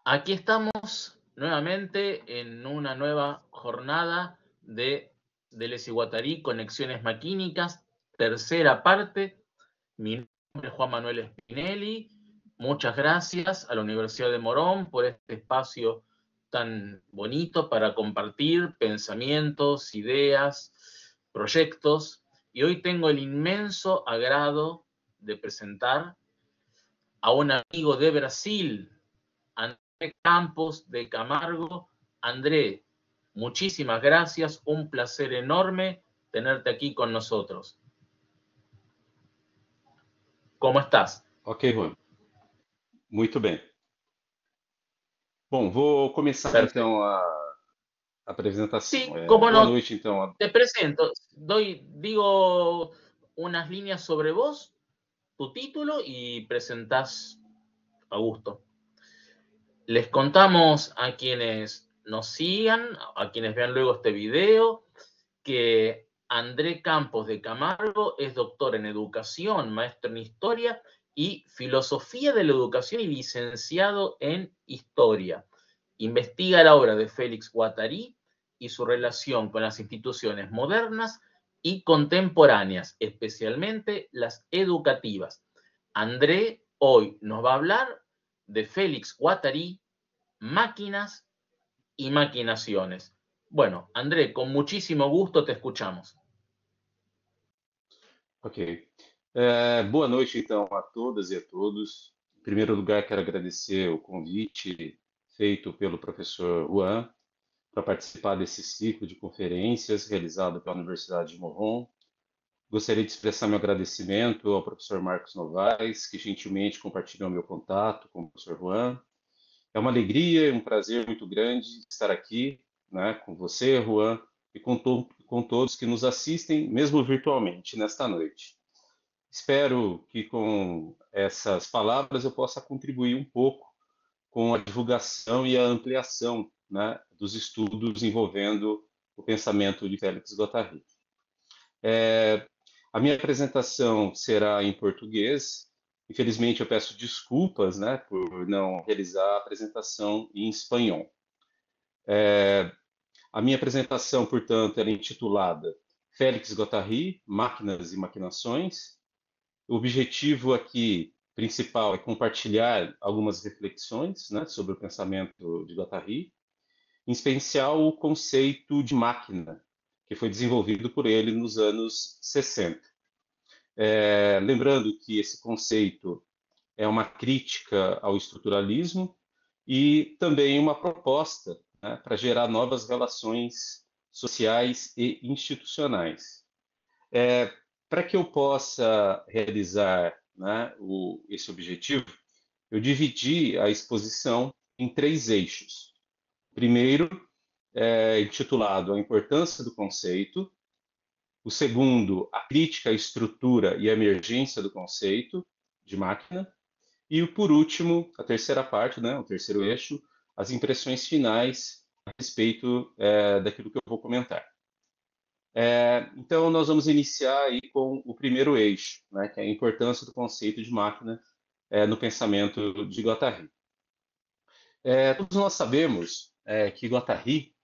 Aquí estamos nuevamente en una nueva jornada de Deleuze y Guattari, Conexiones Maquínicas, tercera parte. Mi nombre es Juan Manuel Spinelli. Muchas gracias a la Universidad de Morón por este espacio tan bonito para compartir pensamientos, ideas, proyectos. Y hoy tengo el inmenso agrado de presentar a un amigo de Brasil, André Campos de Camargo. André, muchísimas gracias, un placer enorme tenerte aquí con nosotros. ¿Cómo estás? Ok, Juan. Muito bem. Bom, vou começar Perfecto. então a apresentação. Sí, cómo Boa no, noite, então. te presento, digo unas líneas sobre vos, tu título y presentás a gusto. Les contamos a quienes nos sigan, a quienes vean luego este video, que André Campos de Camargo es doctor en educación, maestro en historia y filosofía de la educación y licenciado en historia. Investiga la obra de Félix Guattari y su relación con las instituciones modernas y contemporáneas, especialmente las educativas. André hoy nos va a hablar de Félix Guattari, máquinas y maquinaciones. Bueno, André, con muchísimo gusto te escuchamos. Ok. Boa noite, então, a todas e a todos. Em primeiro lugar, quero agradecer o convite feito pelo professor Juan para participar desse ciclo de conferências realizado pela Universidade de Morron. Gostaria de expressar meu agradecimento ao professor Marcos Novaes, que gentilmente compartilhou meu contato com o professor Juan. É uma alegria e um prazer muito grande estar aqui, né, com você, Juan, e com todos que nos assistem, mesmo virtualmente, nesta noite. Espero que com essas palavras eu possa contribuir um pouco com a divulgação e a ampliação, né, dos estudos envolvendo o pensamento de Félix Guattari. A minha apresentação será em português. Infelizmente, eu peço desculpas, né, por não realizar a apresentação em espanhol. A minha apresentação, portanto, era intitulada Félix Guattari, Máquinas e Maquinações. O objetivo aqui principal é compartilhar algumas reflexões, né, sobre o pensamento de Guattari, em especial o conceito de máquina, que foi desenvolvido por ele nos anos 60. Lembrando que esse conceito é uma crítica ao estruturalismo e também uma proposta, né, para gerar novas relações sociais e institucionais. Para que eu possa realizar, né, esse objetivo, eu dividi a exposição em três eixos. Primeiro, intitulado A Importância do Conceito. O segundo, a crítica à estrutura e à emergência do conceito de máquina. E, por último, a terceira parte, né, o terceiro eixo, as impressões finais a respeito daquilo que eu vou comentar. Então, nós vamos iniciar aí com o primeiro eixo, né, que é a importância do conceito de máquina no pensamento de Guattari. Todos nós sabemos que Guattari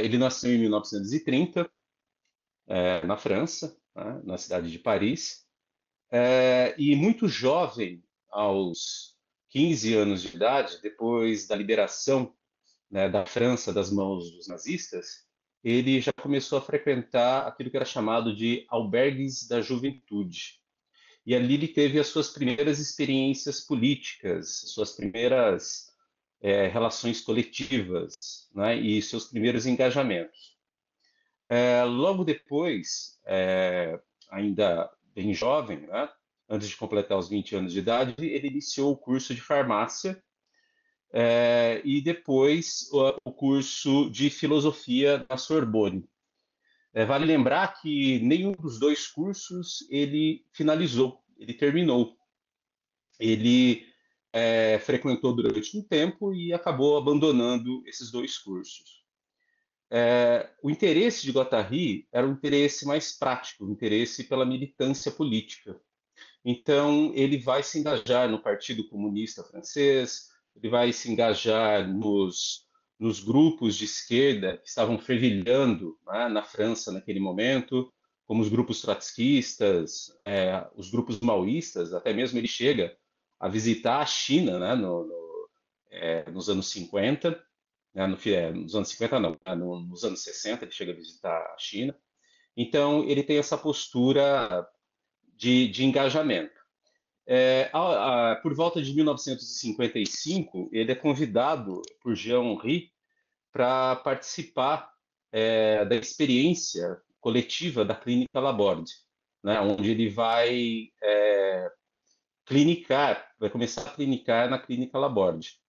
ele nasceu em 1930, na França, né, na cidade de Paris, e muito jovem, aos 15 anos de idade, depois da liberação, né, da França das mãos dos nazistas, ele já começou a frequentar aquilo que era chamado de albergues da juventude. E ali ele teve as suas primeiras experiências políticas, suas primeiras relações coletivas, né, e seus primeiros engajamentos. Logo depois, ainda bem jovem, né, antes de completar os 20 anos de idade, ele iniciou o curso de farmácia e depois o curso de filosofia na Sorbonne. Vale lembrar que nenhum dos dois cursos ele finalizou, ele terminou. Ele frequentou durante um tempo e acabou abandonando esses dois cursos. O interesse de Guattari era um interesse mais prático, um interesse pela militância política. Então, ele vai se engajar no Partido Comunista Francês, ele vai se engajar nos grupos de esquerda que estavam fervilhando, né, na França naquele momento, como os grupos trotskistas, os grupos maoístas, até mesmo ele chega a visitar a China, né, nos anos 50, né, nos anos 50 não, nos anos 60 ele chega a visitar a China. Então ele tem essa postura de engajamento. Por volta de 1955, ele é convidado por Jean Henry para participar da experiência coletiva da Clínica Laborde, né, onde ele vai começar a clinicar na Clínica Laborde.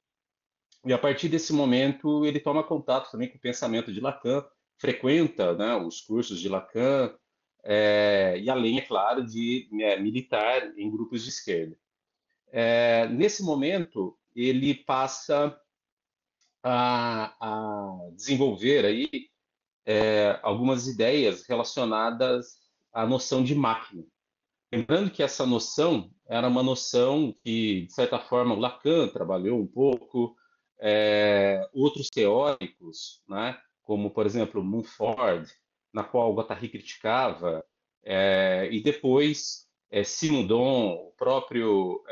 E a partir desse momento ele toma contato também com o pensamento de Lacan, frequenta, né, os cursos de Lacan, e além, é claro, de militar em grupos de esquerda. Nesse momento, ele passa a desenvolver aí algumas ideias relacionadas à noção de máquina. Lembrando que essa noção era uma noção que, de certa forma, Lacan trabalhou um pouco, outros teóricos, né, como, por exemplo, Mumford, na qual Guattari criticava, e depois Simondon, o próprio,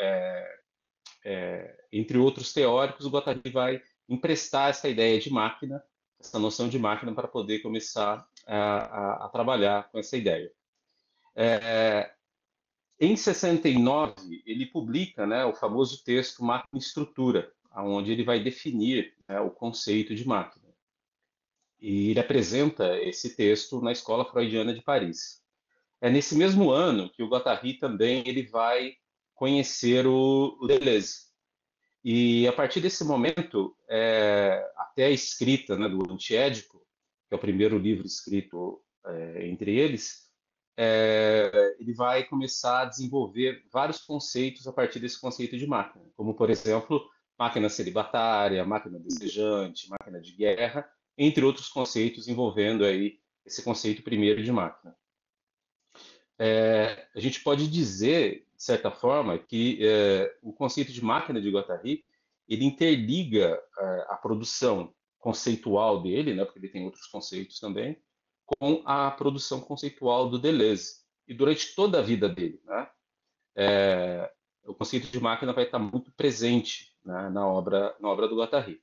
entre outros teóricos, o Guattari vai emprestar essa ideia de máquina, essa noção de máquina, para poder começar a trabalhar com essa ideia. Em 69, ele publica, né, o famoso texto Máquina e Estrutura, onde ele vai definir, né, o conceito de máquina. E ele apresenta esse texto na Escola Freudiana de Paris. É nesse mesmo ano que o Guattari também ele vai conhecer o Deleuze. E a partir desse momento, até a escrita, né, do Antiédipo, que é o primeiro livro escrito entre eles, ele vai começar a desenvolver vários conceitos a partir desse conceito de máquina, como, por exemplo, máquina celibatária, máquina desejante, máquina de guerra, entre outros conceitos envolvendo aí esse conceito primeiro de máquina. A gente pode dizer, de certa forma, que o conceito de máquina de Guattari ele interliga a produção conceitual dele, né, porque ele tem outros conceitos também, com a produção conceitual do Deleuze. E durante toda a vida dele, né, o conceito de máquina vai estar muito presente, né, na obra do Guattari.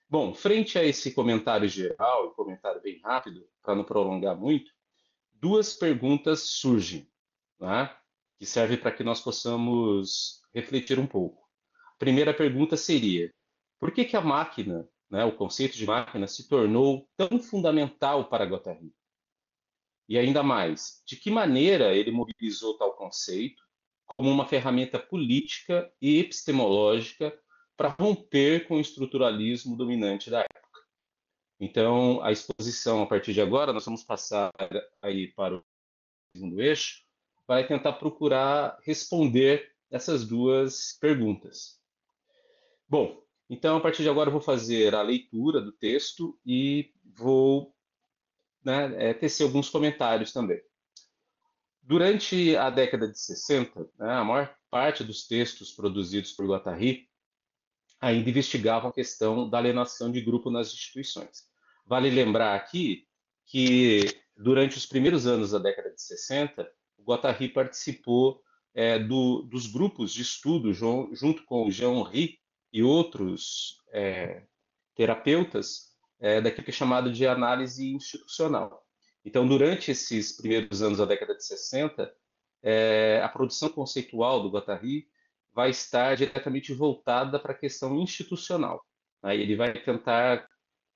Bom, frente a esse comentário geral, um comentário bem rápido, para não prolongar muito, duas perguntas surgem, né, que servem para que nós possamos refletir um pouco. A primeira pergunta seria: por que a máquina, né, o conceito de máquina, se tornou tão fundamental para Guattari? E ainda mais, de que maneira ele mobilizou tal conceito como uma ferramenta política e epistemológica para romper com o estruturalismo dominante da época? Então, a exposição, a partir de agora, nós vamos passar aí para o segundo eixo, vai tentar procurar responder essas duas perguntas. Bom, então, a partir de agora, eu vou fazer a leitura do texto e vou, né, tecer alguns comentários também. Durante a década de 60, né, a maior parte dos textos produzidos por Guattari ainda investigavam a questão da alienação de grupo nas instituições. Vale lembrar aqui que, durante os primeiros anos da década de 60, o Guattari participou dos grupos de estudo, junto com o Jean Henry e outros terapeutas, daquilo que é chamado de análise institucional. Então, durante esses primeiros anos da década de 60, a produção conceitual do Guattari vai estar diretamente voltada para a questão institucional. Né? Ele vai tentar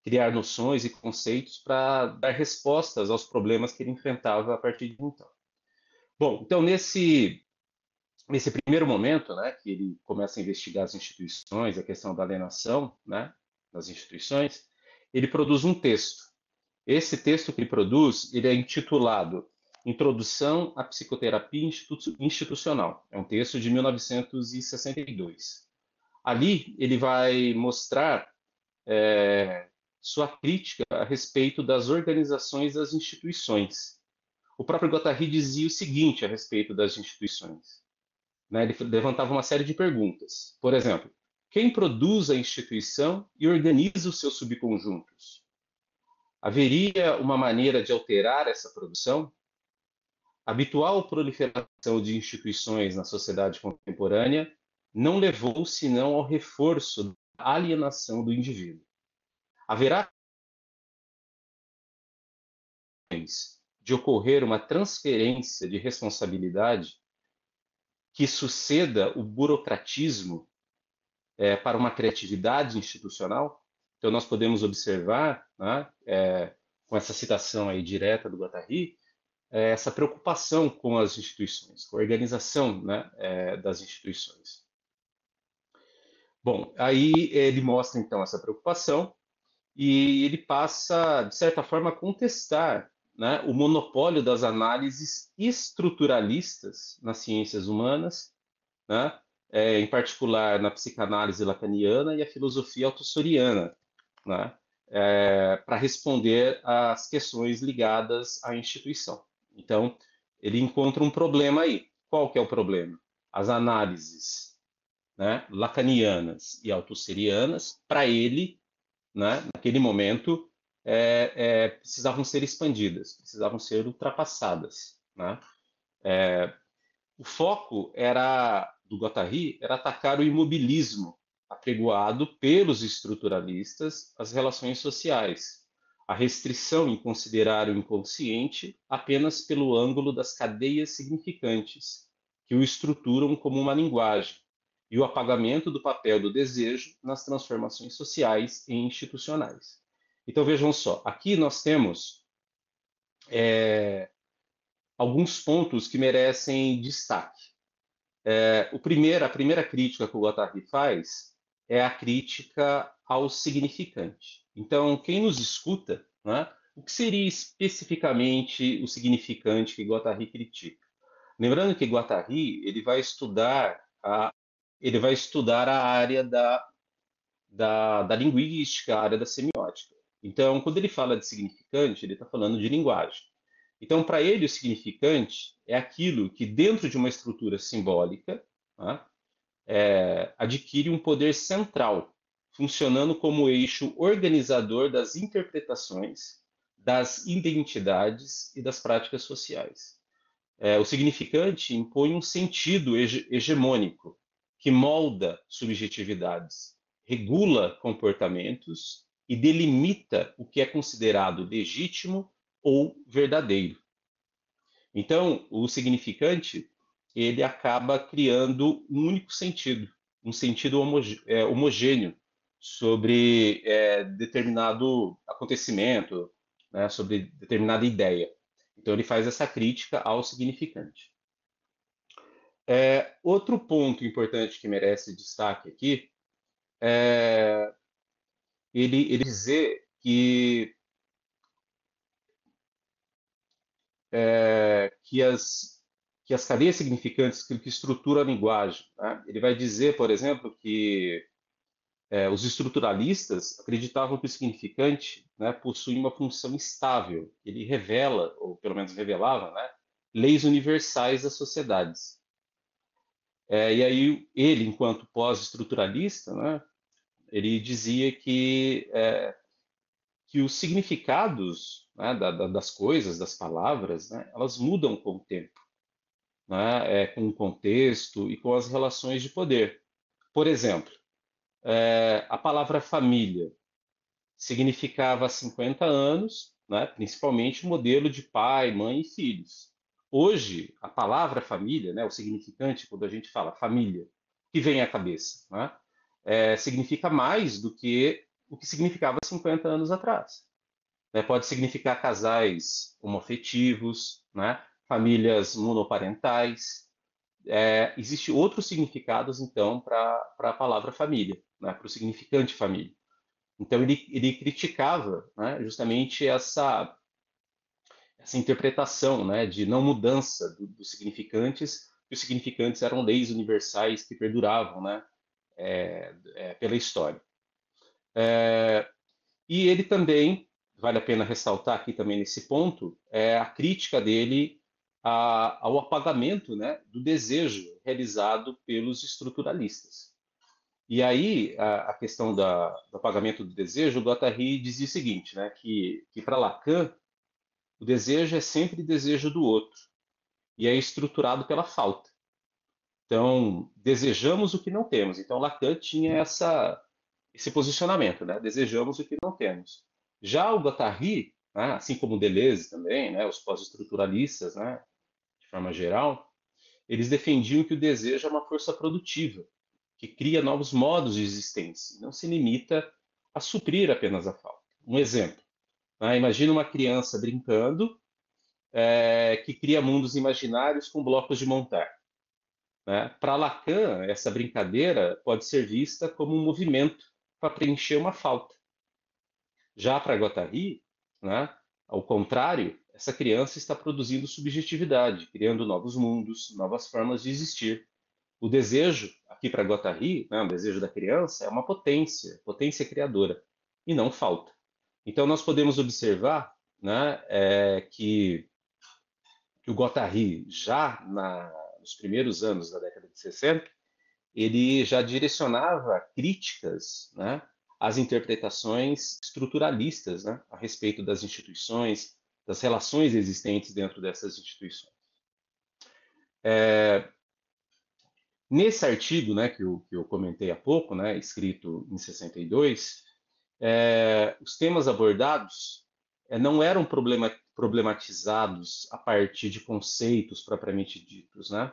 criar noções e conceitos para dar respostas aos problemas que ele enfrentava a partir de então. Bom, então nesse primeiro momento, né, que ele começa a investigar as instituições, a questão da alienação, né, das instituições, ele produz um texto. Esse texto que ele produz, ele é intitulado Introdução à Psicoterapia Institucional. É um texto de 1962. Ali ele vai mostrar sua crítica a respeito das organizações das instituições. O próprio Guattari dizia o seguinte a respeito das instituições. Né? Ele levantava uma série de perguntas. Por exemplo, quem produz a instituição e organiza os seus subconjuntos? Haveria uma maneira de alterar essa produção? A habitual proliferação de instituições na sociedade contemporânea não levou senão ao reforço da alienação do indivíduo. Haverá de ocorrer uma transferência de responsabilidade que suceda o burocratismo para uma criatividade institucional? Então, nós podemos observar, né, com essa citação aí direta do Guattari, essa preocupação com as instituições, com a organização, né, das instituições. Bom, aí ele mostra então essa preocupação e ele passa, de certa forma, a contestar, né, o monopólio das análises estruturalistas nas ciências humanas, né, em particular na psicanálise lacaniana e a filosofia autossoriana, né, para responder às questões ligadas à instituição. Então, ele encontra um problema aí. Qual que é o problema? As análises, né, lacanianas e autossorianas, para ele, né, naquele momento, precisavam ser expandidas, precisavam ser ultrapassadas. Né? O foco do Guattari era atacar o imobilismo apregoado pelos estruturalistas às relações sociais, a restrição em considerar o inconsciente apenas pelo ângulo das cadeias significantes, que o estruturam como uma linguagem, e o apagamento do papel do desejo nas transformações sociais e institucionais. Então vejam só, aqui nós temos alguns pontos que merecem destaque. A primeira crítica que o Guattari faz é a crítica ao significante. Então, quem nos escuta, né, o que seria especificamente o significante que Guattari critica? Lembrando que Guattari ele vai estudar a área da linguística, a área da semiótica. Então, quando ele fala de significante, ele está falando de linguagem. Então, para ele, o significante é aquilo que, dentro de uma estrutura simbólica, tá, adquire um poder central, funcionando como eixo organizador das interpretações, das identidades e das práticas sociais. O significante impõe um sentido hegemônico, que molda subjetividades, regula comportamentos e delimita o que é considerado legítimo ou verdadeiro. Então, o significante ele acaba criando um único sentido, um sentido homogêneo sobre determinado acontecimento, né, sobre determinada ideia. Então, ele faz essa crítica ao significante. Outro ponto importante que merece destaque aqui é ele dizer que as cadeias significantes que estruturam a linguagem. Né? Ele vai dizer, por exemplo, que os estruturalistas acreditavam que o significante, né, possui uma função estável. Ele revela, ou pelo menos revelava, né, leis universais das sociedades. E aí ele, enquanto pós-estruturalista, né, ele dizia que os significados, né, das coisas, das palavras, né, elas mudam com o tempo, né, com o contexto e com as relações de poder. Por exemplo, a palavra família significava há 50 anos, né, principalmente o modelo de pai, mãe e filhos. Hoje, a palavra família, né, o significante, quando a gente fala família, que vem à cabeça, né, significa mais do que o que significava 50 anos atrás. Pode significar casais homoafetivos, né, famílias monoparentais. Existem outros significados, então, para a palavra família, né, para o significante família. Então, ele criticava, né, justamente essa interpretação, né, de não mudança dos significantes, que os significantes eram leis universais que perduravam, né, pela história. E ele também, vale a pena ressaltar aqui também nesse ponto, a crítica dele ao apagamento, né, do desejo realizado pelos estruturalistas. E aí, a questão do apagamento do desejo, o Guattari dizia o seguinte, né, que para Lacan, o desejo é sempre desejo do outro, e é estruturado pela falta. Então, desejamos o que não temos. Então, Lacan tinha esse posicionamento, né? Desejamos o que não temos. Já o Guattari, né, assim como o Deleuze também, né, os pós-estruturalistas, né, de forma geral, eles defendiam que o desejo é uma força produtiva, que cria novos modos de existência, não se limita a suprir apenas a falta. Um exemplo, né, imagina uma criança brincando, que cria mundos imaginários com blocos de montar. Né? Para Lacan, essa brincadeira pode ser vista como um movimento para preencher uma falta. Já para Guattari, né, ao contrário, essa criança está produzindo subjetividade, criando novos mundos, novas formas de existir. O desejo, aqui para Guattari, né, o desejo da criança, é uma potência, potência criadora, e não falta. Então, nós podemos observar, né, que o Guattari, nos primeiros anos da década de 60, ele já direcionava críticas, né, às interpretações estruturalistas, né, a respeito das instituições, das relações existentes dentro dessas instituições. Nesse artigo, né, que eu comentei há pouco, né, escrito em 62, os temas abordados não eram problematizados a partir de conceitos propriamente ditos, né,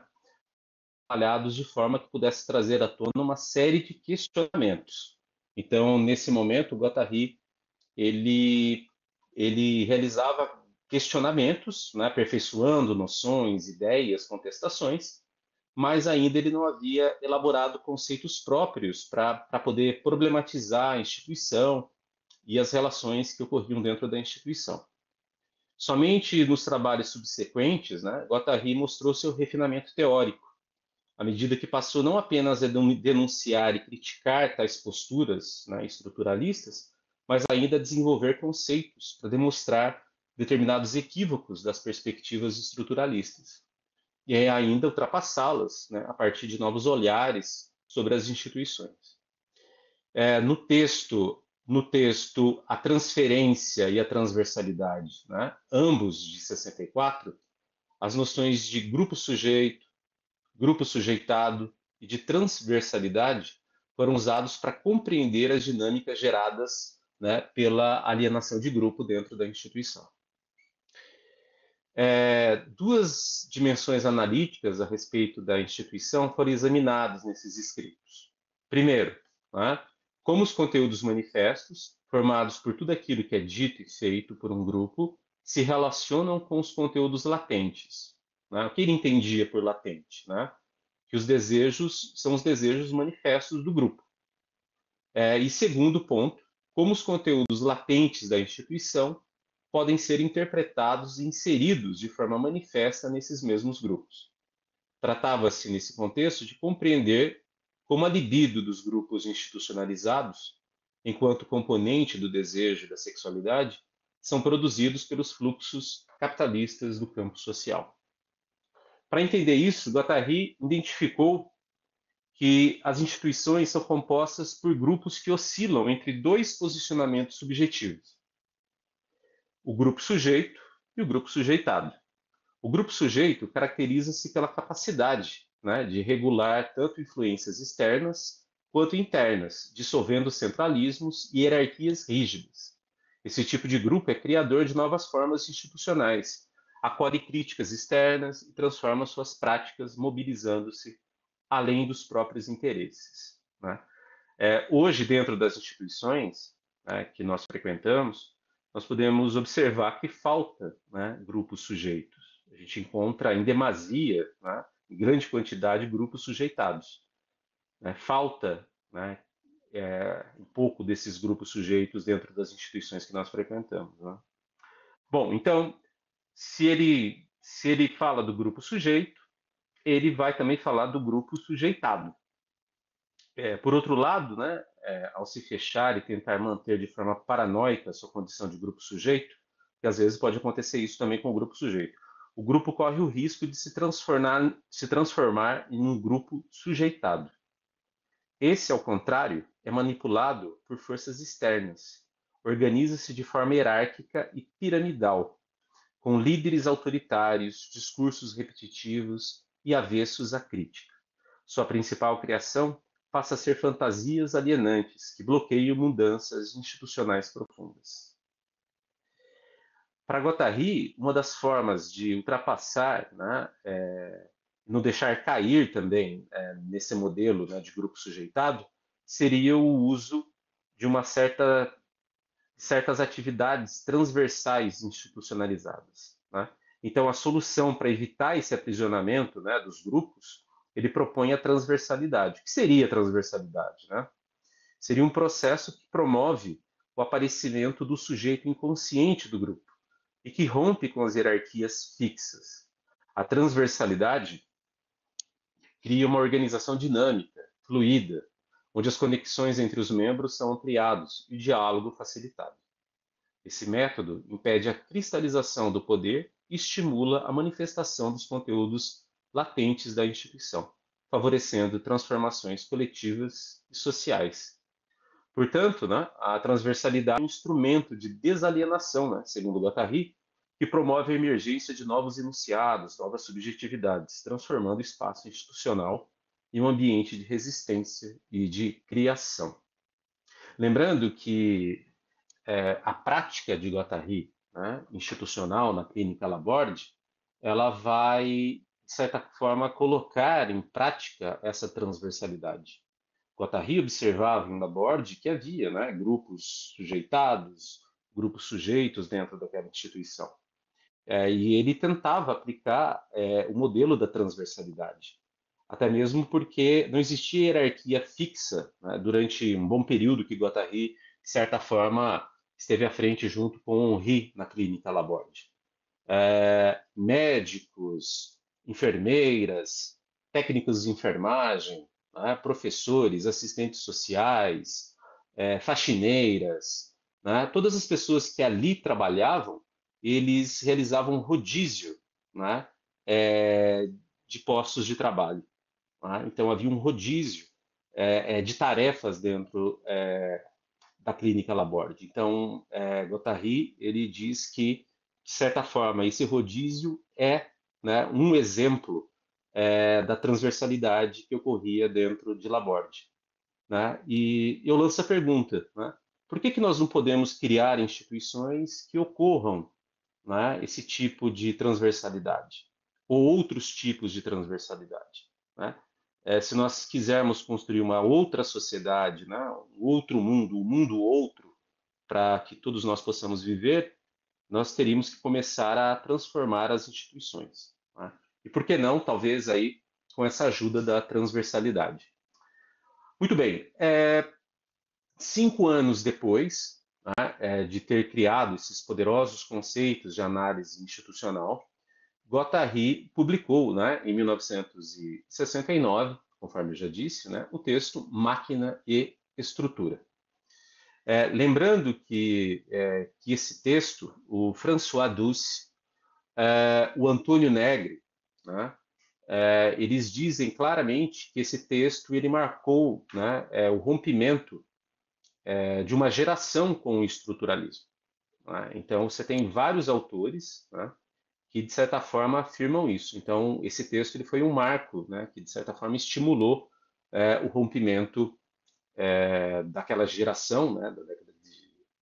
trabalhados de forma que pudesse trazer à tona uma série de questionamentos. Então, nesse momento, o Guattari ele, ele realizava questionamentos, né, aperfeiçoando noções, ideias, contestações, mas ainda ele não havia elaborado conceitos próprios para poder problematizar a instituição e as relações que ocorriam dentro da instituição. Somente nos trabalhos subsequentes, né, Guattari mostrou seu refinamento teórico, à medida que passou não apenas a denunciar e criticar tais posturas, né, estruturalistas, mas ainda a desenvolver conceitos para demonstrar determinados equívocos das perspectivas estruturalistas e ainda ultrapassá-las, né, a partir de novos olhares sobre as instituições. No texto A Transferência e a Transversalidade, né, ambos de 64, as noções de grupo sujeito, grupo sujeitado e de transversalidade foram usados para compreender as dinâmicas geradas, né, pela alienação de grupo dentro da instituição. Duas dimensões analíticas a respeito da instituição foram examinadas nesses escritos. Primeiro, né, como os conteúdos manifestos, formados por tudo aquilo que é dito e feito por um grupo, se relacionam com os conteúdos latentes. Né? O que ele entendia por latente? Né? Que os desejos são os desejos manifestos do grupo. E segundo ponto, como os conteúdos latentes da instituição podem ser interpretados e inseridos de forma manifesta nesses mesmos grupos. Tratava-se, nesse contexto, de compreender como a libido dos grupos institucionalizados, enquanto componente do desejo e da sexualidade, são produzidos pelos fluxos capitalistas do campo social. Para entender isso, Guattari identificou que as instituições são compostas por grupos que oscilam entre dois posicionamentos subjetivos: o grupo sujeito e o grupo sujeitado. O grupo sujeito caracteriza-se pela capacidade, né, de regular tanto influências externas quanto internas, dissolvendo centralismos e hierarquias rígidas. Esse tipo de grupo é criador de novas formas institucionais, acolhe críticas externas e transforma suas práticas, mobilizando-se além dos próprios interesses. Né? Hoje, dentro das instituições, né, que nós frequentamos, nós podemos observar que falta, né, grupos sujeitos. A gente encontra em demasia, né, em grande quantidade, grupos sujeitados. Né? Falta, né, um pouco desses grupos sujeitos dentro das instituições que nós frequentamos. Né? Bom, então, se ele fala do grupo sujeito, ele vai também falar do grupo sujeitado. Por outro lado, né, ao se fechar e tentar manter de forma paranoica a sua condição de grupo sujeito, que às vezes pode acontecer isso também com o grupo sujeito, o grupo corre o risco de se transformar em um grupo sujeitado. Esse, ao contrário, é manipulado por forças externas, organiza-se de forma hierárquica e piramidal, com líderes autoritários, discursos repetitivos e avessos à crítica. Sua principal criação passa a ser fantasias alienantes que bloqueiam mudanças institucionais profundas. Para Guattari, uma das formas de ultrapassar, né, não deixar cair também nesse modelo, né, de grupo sujeitado, seria o uso de certas atividades transversais institucionalizadas, né? Então, a solução para evitar esse aprisionamento, né, dos grupos, ele propõe a transversalidade. O que seria a transversalidade, né? Seria um processo que promove o aparecimento do sujeito inconsciente do grupo e que rompe com as hierarquias fixas. A transversalidade cria uma organização dinâmica, fluida, onde as conexões entre os membros são ampliados e o diálogo facilitado. Esse método impede a cristalização do poder e estimula a manifestação dos conteúdos latentes da instituição, favorecendo transformações coletivas e sociais. Portanto, né, a transversalidade é um instrumento de desalienação, né, segundo Guattari, que promove a emergência de novos enunciados, novas subjetividades, transformando o espaço institucional em um ambiente de resistência e de criação. Lembrando que a prática de Guattari, né, institucional na clínica Laborde, ela vai, de certa forma, colocar em prática essa transversalidade. Guattari observava em Laborde que havia, né, grupos sujeitados, grupos sujeitos dentro daquela instituição. E ele tentava aplicar o modelo da transversalidade, até mesmo porque não existia hierarquia fixa, né, durante um bom período que Guattari, de certa forma, esteve à frente junto com Henri na clínica Laborde. Médicos, enfermeiras, técnicos de enfermagem, né, professores, assistentes sociais, faxineiras, né, todas as pessoas que ali trabalhavam, eles realizavam um rodízio, né, de postos de trabalho. Né? Então havia um rodízio de tarefas dentro da clínica Laborde. Então, Guattari ele diz que, de certa forma, esse rodízio é, né, um exemplo da transversalidade que ocorria dentro de Laborde. Né? E eu lanço a pergunta, né? Por que nós não podemos criar instituições que ocorram, né, esse tipo de transversalidade? Ou outros tipos de transversalidade? Né? Se nós quisermos construir uma outra sociedade, né, um outro mundo, um mundo outro, para que todos nós possamos viver, nós teríamos que começar a transformar as instituições. Né? E por que não, talvez, aí, com essa ajuda da transversalidade. Muito bem, 5 anos depois, né, de ter criado esses poderosos conceitos de análise institucional, Guattari publicou, né, em 1969, conforme eu já disse, né, o texto Máquina e Estrutura. Lembrando que esse texto, o François Duce, o Antônio Negri, né, eles dizem claramente que esse texto ele marcou, né, o rompimento de uma geração com o estruturalismo. Né? Então, você tem vários autores, né, que, de certa forma, afirmam isso. Então, esse texto ele foi um marco, né, que, de certa forma, estimulou o rompimento daquela geração, né,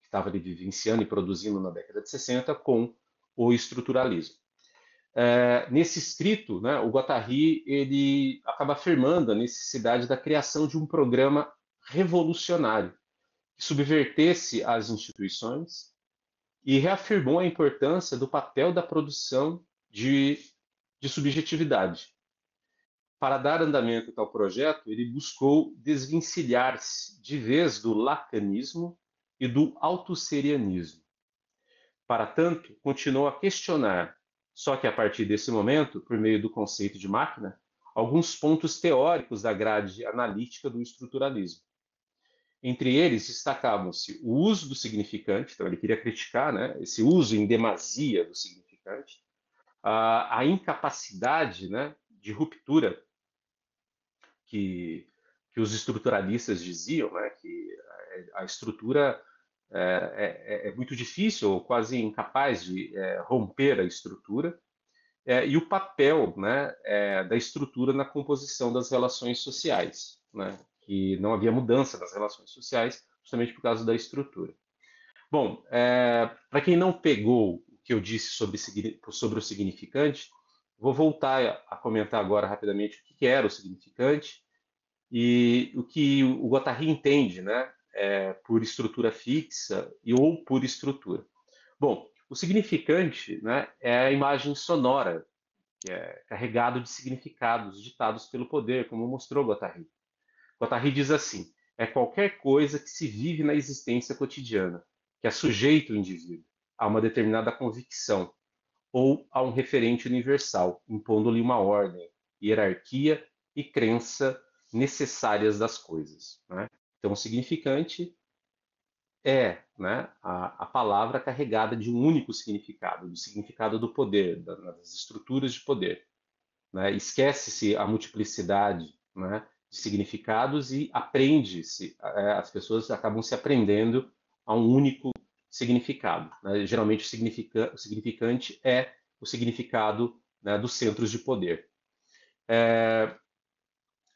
que estava ali vivenciando e produzindo na década de 60 com o estruturalismo. Nesse escrito, né, o Guattari ele acaba afirmando a necessidade da criação de um programa revolucionário que subvertesse as instituições e reafirmou a importância do papel da produção de subjetividade. Para dar andamento a tal projeto, ele buscou desvencilhar-se de vez do lacanismo e do autosserianismo. Para tanto, continuou a questionar, só que a partir desse momento, por meio do conceito de máquina, alguns pontos teóricos da grade analítica do estruturalismo. Entre eles destacavam-se o uso do significante, então ele queria criticar, né, esse uso em demasia do significante, a incapacidade, né, de ruptura que que os estruturalistas diziam, né, que a estrutura é muito difícil ou quase incapaz de romper a estrutura, e o papel, né, da estrutura na composição das relações sociais, né, que não havia mudança das relações sociais justamente por causa da estrutura. Bom, para quem não pegou o que eu disse sobre o significante, vou voltar a comentar agora rapidamente o que era o significante e o que o Guattari entende, né, por estrutura fixa ou por estrutura. Bom, o significante, né, é a imagem sonora, que é carregado de significados ditados pelo poder, como mostrou Guattari. Guattari diz assim: é qualquer coisa que se vive na existência cotidiana, que é sujeito ao indivíduo, a uma determinada convicção ou a um referente universal, impondo-lhe uma ordem, hierarquia e crença necessárias das coisas. Né? Então, o significante é, né, a palavra carregada de um único significado, do significado do poder, das estruturas de poder. Né? Esquece-se a multiplicidade, né, de significados e aprende-se, as pessoas acabam se aprendendo a um único significado. Né? Geralmente o significante é o significado, né, dos centros de poder.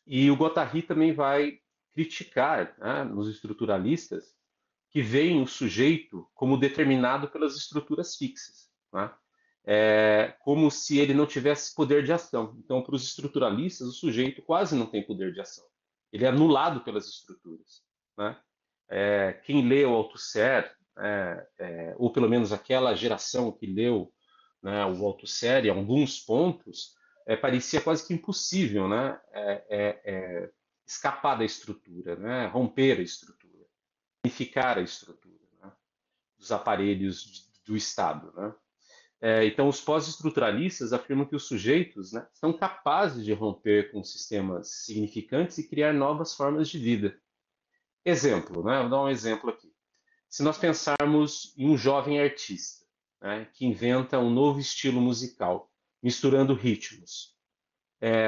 E o Guattari também vai criticar, né, nos estruturalistas que veem o sujeito como determinado pelas estruturas fixas, né? Como se ele não tivesse poder de ação. Então, para os estruturalistas, o sujeito quase não tem poder de ação. Ele é anulado pelas estruturas. Né? Quem leu Althusser, ou pelo menos aquela geração que leu, né, o Althusser, em alguns pontos, parecia quase que impossível, né, escapar da estrutura, né, romper a estrutura, unificar a estrutura, né, dos aparelhos do Estado. Né? Então, os pós-estruturalistas afirmam que os sujeitos, né, são capazes de romper com sistemas significantes e criar novas formas de vida. Exemplo, né, vou dar um exemplo aqui. Se nós pensarmos em um jovem artista, né, que inventa um novo estilo musical, misturando ritmos,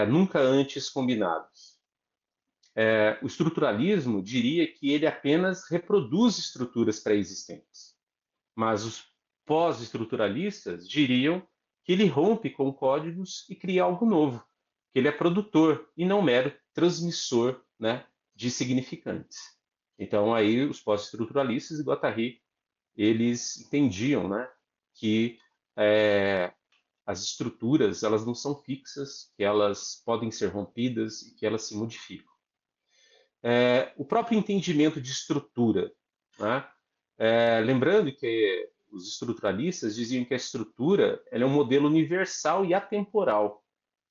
nunca antes combinados. O estruturalismo diria que ele apenas reproduz estruturas pré-existentes, mas os pós-estruturalistas diriam que ele rompe com códigos e cria algo novo, que ele é produtor e não mero transmissor, né, de significantes. Então aí os pós-estruturalistas e Guattari, eles entendiam, né, que as estruturas elas não são fixas, que elas podem ser rompidas e que elas se modificam. O próprio entendimento de estrutura, né? Lembrando que os estruturalistas diziam que a estrutura ela é um modelo universal e atemporal,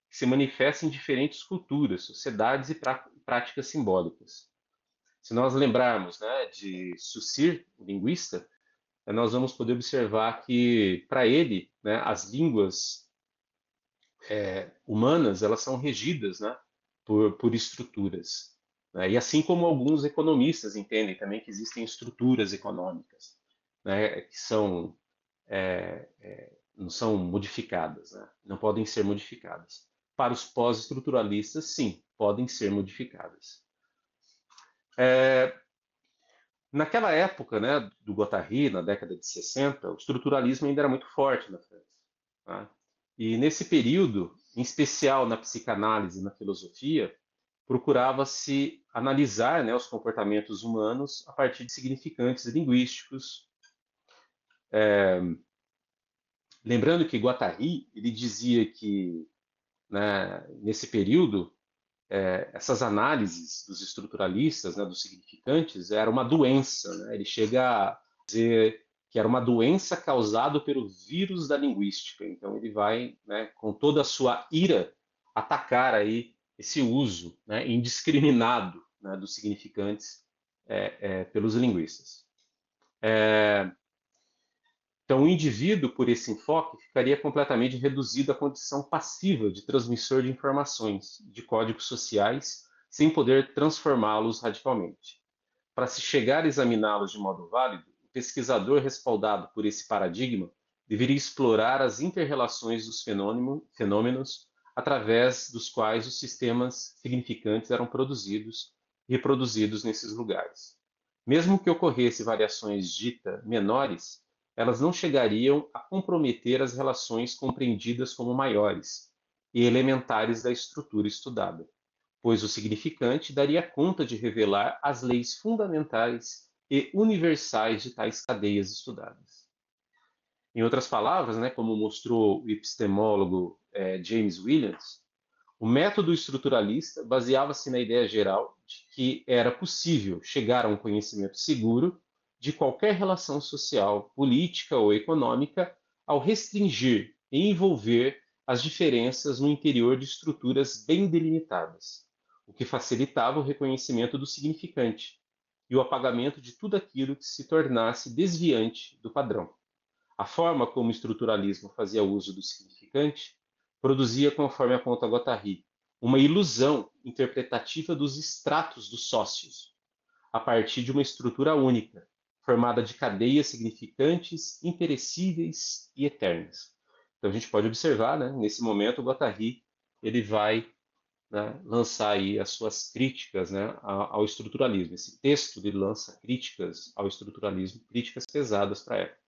que se manifesta em diferentes culturas, sociedades e práticas simbólicas. Se nós lembrarmos, né, de Saussure, o linguista, nós vamos poder observar que, para ele, né, as línguas humanas elas são regidas, né, por estruturas. Né? E assim como alguns economistas entendem também que existem estruturas econômicas, né, que não são modificadas, né? Não podem ser modificadas. Para os pós-estruturalistas, sim, podem ser modificadas. Naquela época, né, do Guattari, na década de 60, o estruturalismo ainda era muito forte na França. Tá? E nesse período, em especial na psicanálise e na filosofia, procurava-se analisar, né, os comportamentos humanos a partir de significantes linguísticos. Lembrando que Guattari ele dizia que, né, nesse período essas análises dos estruturalistas, né, dos significantes, era uma doença. Né? Ele chega a dizer que era uma doença causada pelo vírus da linguística. Então ele vai, né, com toda a sua ira, atacar aí esse uso, né, indiscriminado, né, dos significantes pelos linguistas. Então, o indivíduo, por esse enfoque, ficaria completamente reduzido à condição passiva de transmissor de informações, de códigos sociais, sem poder transformá-los radicalmente. Para se chegar a examiná-los de modo válido, o pesquisador respaldado por esse paradigma deveria explorar as inter-relações dos fenômenos através dos quais os sistemas significantes eram produzidos reproduzidos nesses lugares. Mesmo que ocorressem variações ditas menores, elas não chegariam a comprometer as relações compreendidas como maiores e elementares da estrutura estudada, pois o significante daria conta de revelar as leis fundamentais e universais de tais cadeias estudadas. Em outras palavras, né, como mostrou o epistemólogo James Williams, o método estruturalista baseava-se na ideia geral de que era possível chegar a um conhecimento seguro de qualquer relação social, política ou econômica ao restringir e envolver as diferenças no interior de estruturas bem delimitadas, o que facilitava o reconhecimento do significante e o apagamento de tudo aquilo que se tornasse desviante do padrão. A forma como o estruturalismo fazia uso do significante produzia, conforme aponta Guattari, uma ilusão interpretativa dos estratos dos sócios, a partir de uma estrutura única, formada de cadeias significantes, imperecíveis e eternas. Então a gente pode observar, né, nesse momento, o Guattari ele vai, né, lançar aí as suas críticas, né, ao estruturalismo. Esse texto ele lança críticas ao estruturalismo, críticas pesadas para a época.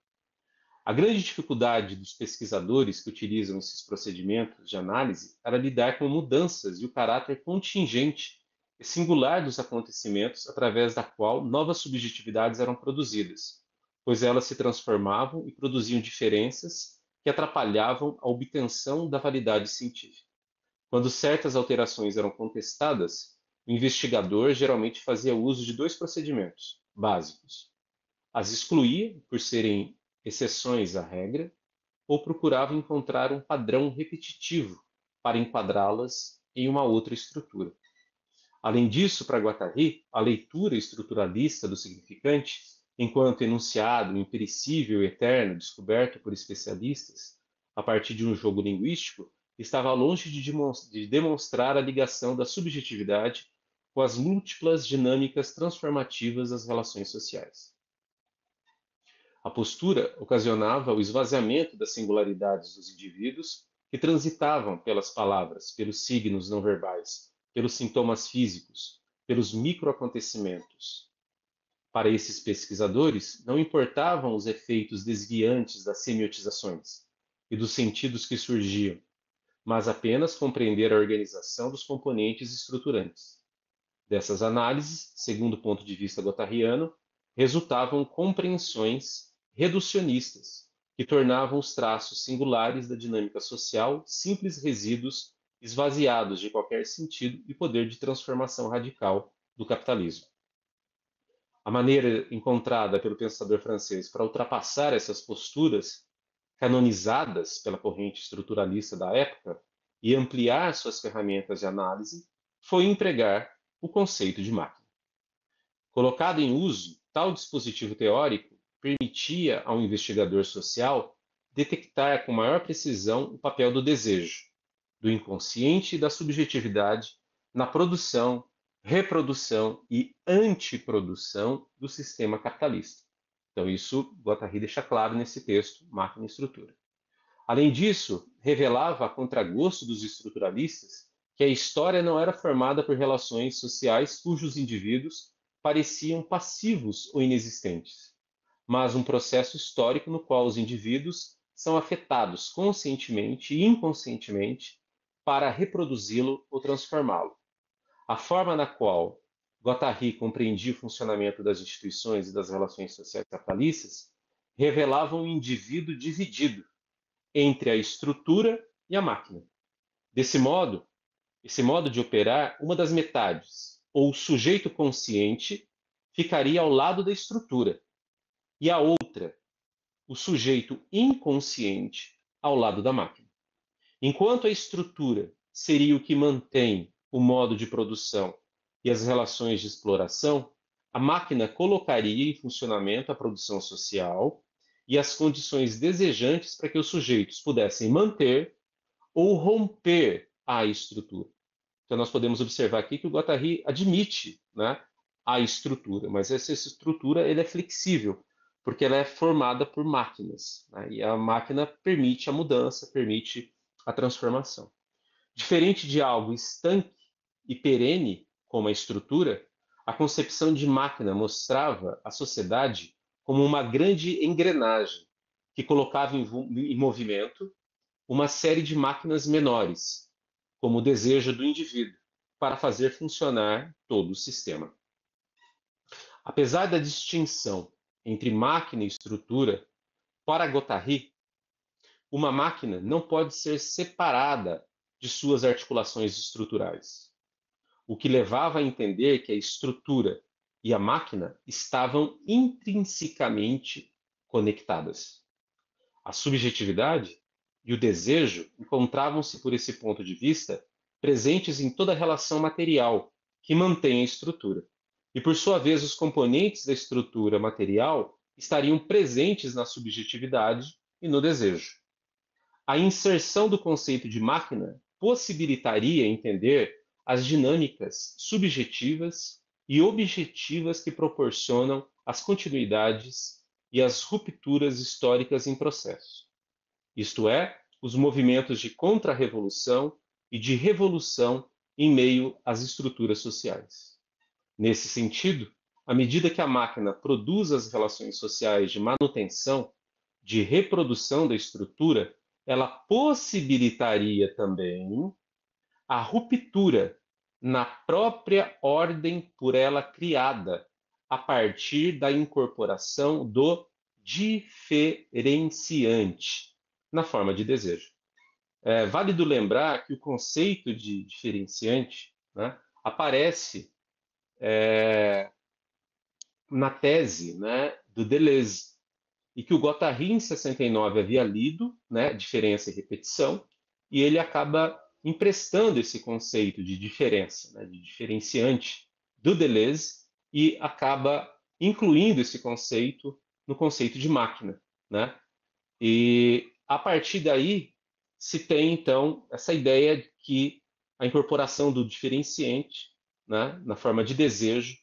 A grande dificuldade dos pesquisadores que utilizam esses procedimentos de análise era lidar com mudanças e o caráter contingente e singular dos acontecimentos através da qual novas subjetividades eram produzidas, pois elas se transformavam e produziam diferenças que atrapalhavam a obtenção da validade científica. Quando certas alterações eram contestadas, o investigador geralmente fazia uso de dois procedimentos básicos: as excluía por serem exceções à regra, ou procurava encontrar um padrão repetitivo para enquadrá-las em uma outra estrutura. Além disso, para Guattari, a leitura estruturalista do significante, enquanto enunciado imperecível e eterno descoberto por especialistas, a partir de um jogo linguístico, estava longe de demonstrar a ligação da subjetividade com as múltiplas dinâmicas transformativas das relações sociais. A postura ocasionava o esvaziamento das singularidades dos indivíduos que transitavam pelas palavras, pelos signos não verbais, pelos sintomas físicos, pelos microacontecimentos. Para esses pesquisadores, não importavam os efeitos desviantes das semiotizações e dos sentidos que surgiam, mas apenas compreender a organização dos componentes estruturantes. Dessas análises, segundo o ponto de vista gottariano, resultavam compreensões reducionistas, que tornavam os traços singulares da dinâmica social simples resíduos esvaziados de qualquer sentido e poder de transformação radical do capitalismo. A maneira encontrada pelo pensador francês para ultrapassar essas posturas canonizadas pela corrente estruturalista da época e ampliar suas ferramentas de análise foi empregar o conceito de máquina. Colocado em uso, tal dispositivo teórico permitia ao investigador social detectar com maior precisão o papel do desejo, do inconsciente e da subjetividade na produção, reprodução e antiprodução do sistema capitalista. Então, isso Guattari deixa claro nesse texto, Máquina e Estrutura. Além disso, revelava a contragosto dos estruturalistas que a história não era formada por relações sociais cujos indivíduos pareciam passivos ou inexistentes, mas um processo histórico no qual os indivíduos são afetados conscientemente e inconscientemente para reproduzi-lo ou transformá-lo. A forma na qual Guattari compreendia o funcionamento das instituições e das relações sociais capitalistas revelava um indivíduo dividido entre a estrutura e a máquina. Desse modo, esse modo de operar, uma das metades, ou o sujeito consciente, ficaria ao lado da estrutura, e a outra, o sujeito inconsciente, ao lado da máquina. Enquanto a estrutura seria o que mantém o modo de produção e as relações de exploração, a máquina colocaria em funcionamento a produção social e as condições desejantes para que os sujeitos pudessem manter ou romper a estrutura. Então, nós podemos observar aqui que o Guattari admite, né, a estrutura, mas essa estrutura ele é flexível, porque ela é formada por máquinas, né, e a máquina permite a mudança, permite a transformação. Diferente de algo estanque e perene, como a estrutura, a concepção de máquina mostrava a sociedade como uma grande engrenagem que colocava em movimento uma série de máquinas menores, como o desejo do indivíduo, para fazer funcionar todo o sistema. Apesar da distinção entre máquina e estrutura, para Guattari, uma máquina não pode ser separada de suas articulações estruturais, o que levava a entender que a estrutura e a máquina estavam intrinsecamente conectadas. A subjetividade e o desejo encontravam-se, por esse ponto de vista, presentes em toda a relação material que mantém a estrutura. E, por sua vez, os componentes da estrutura material estariam presentes na subjetividade e no desejo. A inserção do conceito de máquina possibilitaria entender as dinâmicas subjetivas e objetivas que proporcionam as continuidades e as rupturas históricas em processo. Isto é, os movimentos de contra-revolução e de revolução em meio às estruturas sociais. Nesse sentido, à medida que a máquina produz as relações sociais de manutenção, de reprodução da estrutura, ela possibilitaria também a ruptura na própria ordem por ela criada, a partir da incorporação do diferenciante na forma de desejo. É válido lembrar que o conceito de diferenciante, né, aparece na tese, né, do Deleuze, e que o Guattari, em 69, havia lido, né, Diferença e Repetição, e ele acaba emprestando esse conceito de diferença, né, de diferenciante, do Deleuze, e acaba incluindo esse conceito no conceito de máquina, né? E a partir daí se tem então essa ideia de que a incorporação do diferenciante, né, na forma de desejo,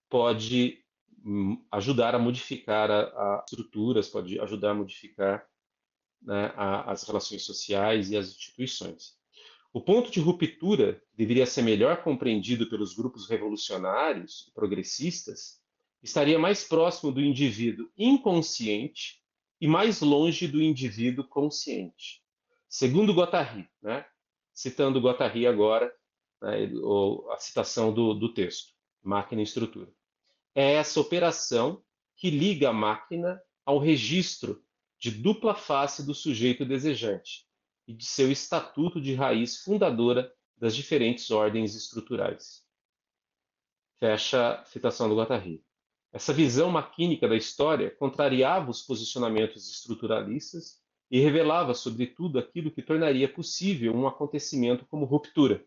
pode ajudar a modificar as estruturas, pode ajudar a modificar, né, as relações sociais e as instituições. O ponto de ruptura deveria ser melhor compreendido pelos grupos revolucionários e progressistas, estaria mais próximo do indivíduo inconsciente e mais longe do indivíduo consciente. Segundo Guattari, né, citando Guattari agora, né, a citação do texto, Máquina e Estrutura. É essa operação que liga a máquina ao registro de dupla face do sujeito desejante e de seu estatuto de raiz fundadora das diferentes ordens estruturais. Fecha a citação do Guattari. Essa visão maquínica da história contrariava os posicionamentos estruturalistas e revelava, sobretudo, aquilo que tornaria possível um acontecimento como ruptura.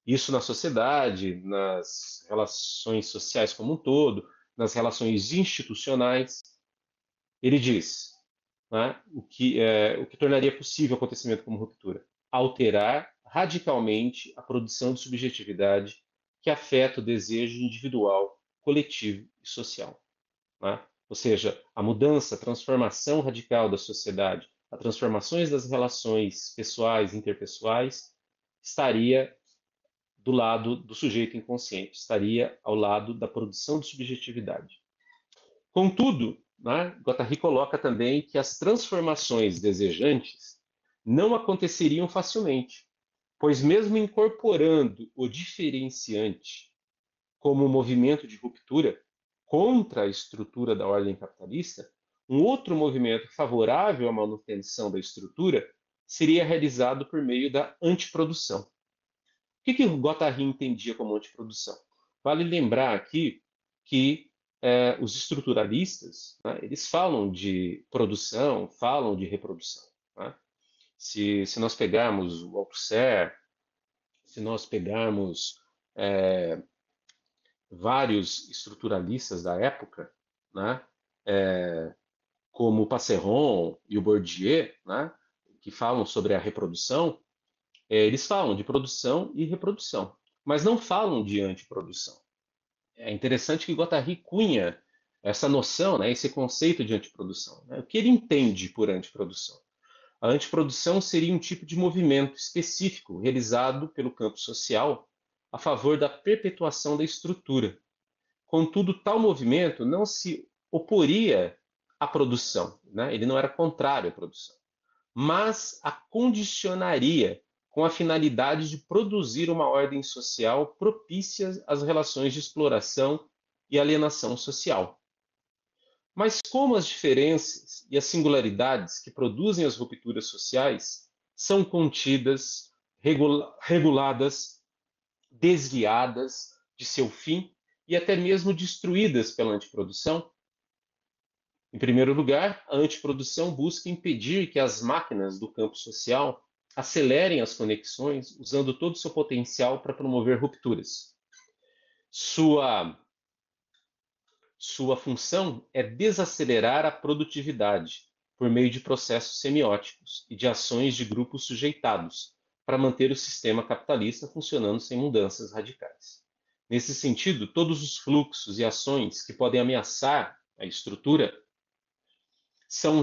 Isso na sociedade, nas relações sociais como um todo, nas relações institucionais. Ele diz, né, o que tornaria possível o acontecimento como ruptura: alterar radicalmente a produção de subjetividade que afeta o desejo individual, coletivo e social. Né? Ou seja, a mudança, a transformação radical da sociedade, as transformações das relações pessoais e interpessoais, estaria do lado do sujeito inconsciente, estaria ao lado da produção de subjetividade. Contudo, né, Guattari coloca também que as transformações desejantes não aconteceriam facilmente, pois mesmo incorporando o diferenciante como um movimento de ruptura contra a estrutura da ordem capitalista, um outro movimento favorável à manutenção da estrutura seria realizado por meio da antiprodução. O que o Guattari entendia como antiprodução? Vale lembrar aqui que os estruturalistas, né, eles falam de produção, falam de reprodução. Né? Se nós pegarmos o Althusser, se nós pegarmos vários estruturalistas da época, né, como o Passeron e o Bourdieu, né, que falam sobre a reprodução, eles falam de produção e reprodução, mas não falam de antiprodução. É interessante que Guattari cunha essa noção, né, esse conceito de antiprodução. Né? O que ele entende por antiprodução? A antiprodução seria um tipo de movimento específico realizado pelo campo social a favor da perpetuação da estrutura. Contudo, tal movimento não se oporia à produção, né? Ele não era contrário à produção, mas a condicionaria com a finalidade de produzir uma ordem social propícia às relações de exploração e alienação social. Mas como as diferenças e as singularidades que produzem as rupturas sociais são contidas, reguladas, desviadas de seu fim e até mesmo destruídas pela antiprodução? Em primeiro lugar, a antiprodução busca impedir que as máquinas do campo social acelerem as conexões usando todo o seu potencial para promover rupturas. Sua função é desacelerar a produtividade por meio de processos semióticos e de ações de grupos sujeitados para manter o sistema capitalista funcionando sem mudanças radicais. Nesse sentido, todos os fluxos e ações que podem ameaçar a estrutura são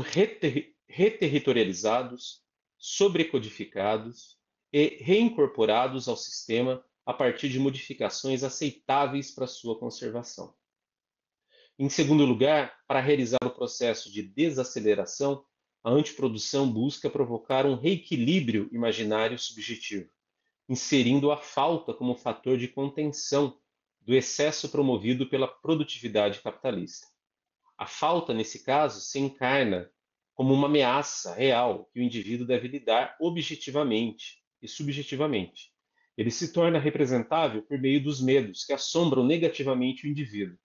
reterritorializados, sobrecodificados e reincorporados ao sistema a partir de modificações aceitáveis para sua conservação. Em segundo lugar, para realizar o processo de desaceleração, a antiprodução busca provocar um reequilíbrio imaginário subjetivo, inserindo a falta como fator de contenção do excesso promovido pela produtividade capitalista. A falta, nesse caso, se encarna como uma ameaça real que o indivíduo deve lidar objetivamente e subjetivamente. Ele se torna representável por meio dos medos que assombram negativamente o indivíduo.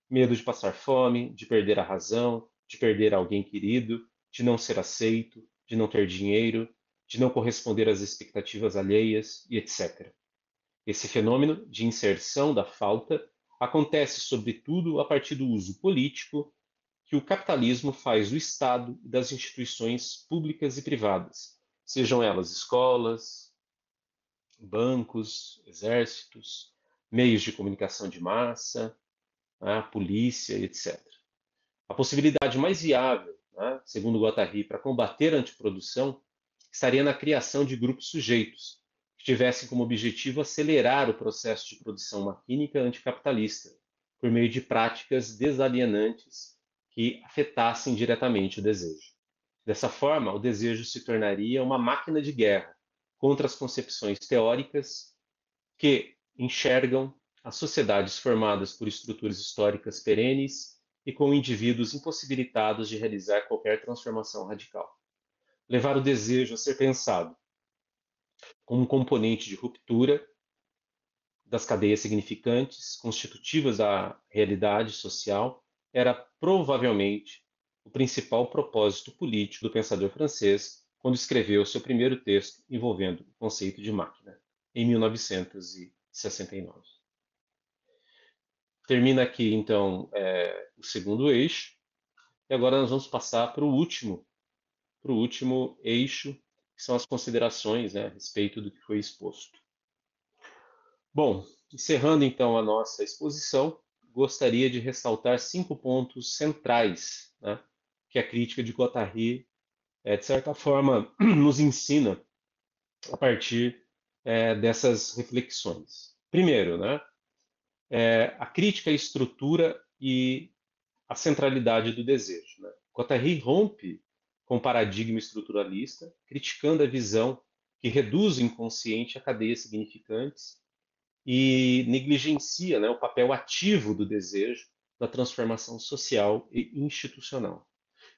Medo de passar fome, de perder a razão, de perder alguém querido, de não ser aceito, de não ter dinheiro, de não corresponder às expectativas alheias e etc. Esse fenômeno de inserção da falta acontece, sobretudo, a partir do uso político que o capitalismo faz do Estado e das instituições públicas e privadas, sejam elas escolas, bancos, exércitos, meios de comunicação de massa, a polícia, etc. A possibilidade mais viável, né, segundo Guattari, para combater a antiprodução estaria na criação de grupos sujeitos que tivessem como objetivo acelerar o processo de produção maquínica anticapitalista por meio de práticas desalienantes que afetassem diretamente o desejo. Dessa forma, o desejo se tornaria uma máquina de guerra contra as concepções teóricas que enxergam as sociedades formadas por estruturas históricas perenes e com indivíduos impossibilitados de realizar qualquer transformação radical. Levar o desejo a ser pensado como um componente de ruptura das cadeias significantes constitutivas da realidade social era provavelmente o principal propósito político do pensador francês quando escreveu seu primeiro texto envolvendo o conceito de máquina, em 1969. Termina aqui, então, o segundo eixo, e agora nós vamos passar para o último eixo, que são as considerações, né, a respeito do que foi exposto. Bom, encerrando então a nossa exposição, gostaria de ressaltar 5 pontos centrais, né, que a crítica de Guattari, de certa forma, nos ensina a partir dessas reflexões. Primeiro, né, a crítica à estrutura e a centralidade do desejo. Né? Guattari rompe com o paradigma estruturalista, criticando a visão que reduz o inconsciente a cadeias significantes e negligencia, né, o papel ativo do desejo na transformação social e institucional.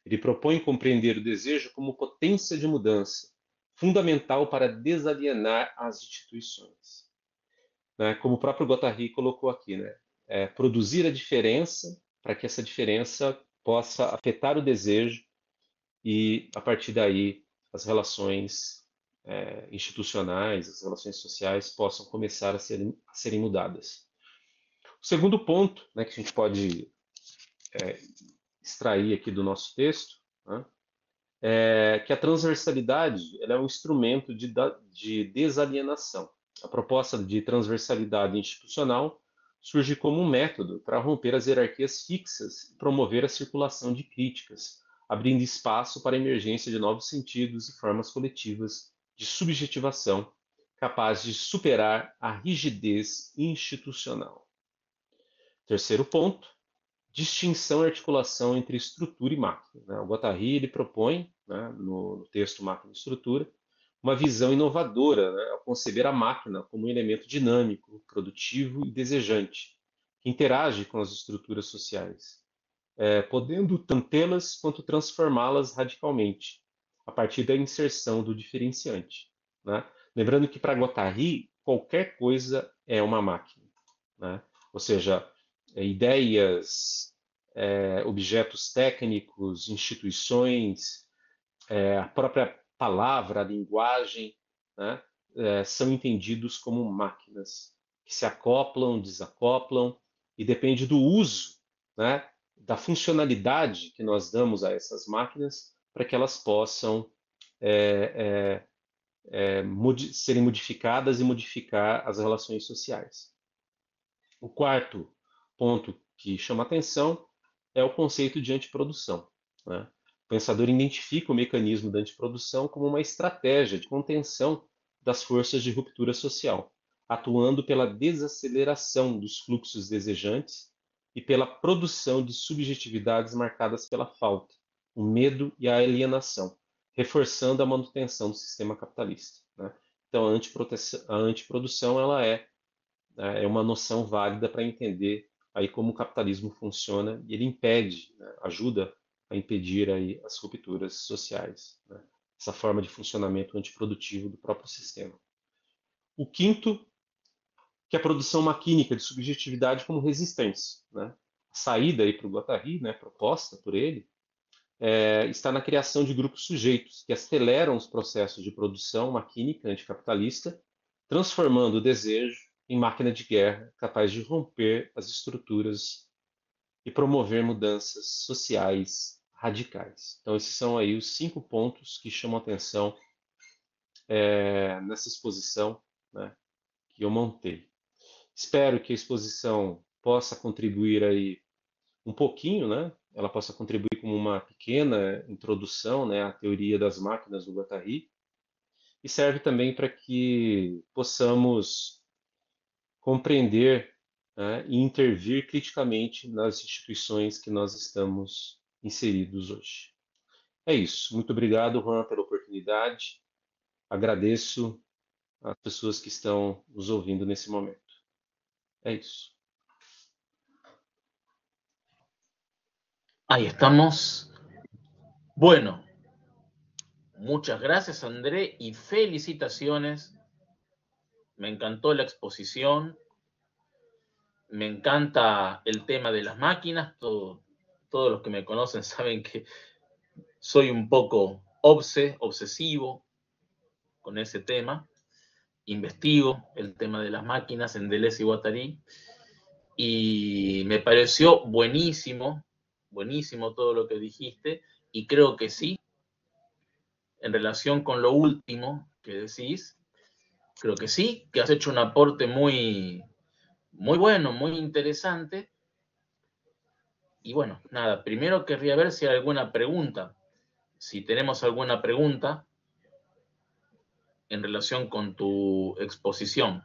Ele propõe compreender o desejo como potência de mudança, fundamental para desalienar as instituições. Né? Como o próprio Guattari colocou aqui, né? Produzir a diferença para que essa diferença possa afetar o desejo e, a partir daí, as relações institucionais, as relações sociais possam começar a serem mudadas. O segundo ponto, né, que a gente pode extrair aqui do nosso texto, né, é que a transversalidade ela é um instrumento de desalienação. A proposta de transversalidade institucional surge como um método para romper as hierarquias fixas e promover a circulação de críticas, abrindo espaço para a emergência de novos sentidos e formas coletivas de subjetivação capaz de superar a rigidez institucional. Terceiro ponto, distinção e articulação entre estrutura e máquina, né? O Guattari ele propõe, né, no texto Máquina e Estrutura, uma visão inovadora, né, ao conceber a máquina como um elemento dinâmico, produtivo e desejante, que interage com as estruturas sociais, podendo tanto tê-las quanto transformá-las radicalmente, a partir da inserção do diferenciante, né? Lembrando que para Guattari, qualquer coisa é uma máquina, né? Ou seja, ideias, objetos técnicos, instituições, a própria palavra, a linguagem, né, são entendidos como máquinas que se acoplam, desacoplam, e depende do uso, né, da funcionalidade que nós damos a essas máquinas para que elas possam serem modificadas e modificar as relações sociais. O quarto ponto que chama atenção é o conceito de antiprodução, né? O pensador identifica o mecanismo da antiprodução como uma estratégia de contenção das forças de ruptura social, atuando pela desaceleração dos fluxos desejantes e pela produção de subjetividades marcadas pela falta, o medo e a alienação, reforçando a manutenção do sistema capitalista, né? Então, a antiprodução ela é uma noção válida para entender aí como o capitalismo funciona, e ele impede, né, ajuda a impedir aí as rupturas sociais, né? Essa forma de funcionamento antiprodutivo do próprio sistema. O quinto, que é a produção maquínica de subjetividade como resistência, né? A saída aí para o Guattari, né, proposta por ele, está na criação de grupos sujeitos que aceleram os processos de produção maquínica anticapitalista, transformando o desejo em máquina de guerra capaz de romper as estruturas e promover mudanças sociais radicais. Então, esses são aí os 5 pontos que chamam a atenção nessa exposição, né, que eu montei. Espero que a exposição possa contribuir aí um pouquinho, né? Ela possa contribuir como uma pequena introdução, né, à teoria das máquinas do Guattari, e serve também para que possamos compreender, né, e intervir criticamente nas instituições que nós estamos inseridos hoje. É isso. Muito obrigado, Juan, pela oportunidade. Agradeço às pessoas que estão nos ouvindo nesse momento. É isso. Ahí estamos. Bueno, muchas gracias, André, y felicitaciones. Me encantó la exposición. Me encanta el tema de las máquinas. Todos los que me conocen saben que soy un poco obsesivo con ese tema. Investigo el tema de las máquinas en Deleuze y Guattari. Y me pareció buenísimo todo lo que dijiste. Y creo que sí, en relación con lo último que decís, creo que sí, que has hecho un aporte muy bueno, muy interesante. Y bueno, nada, primero querría ver si hay alguna pregunta. Si tenemos alguna pregunta en relación con tu exposición.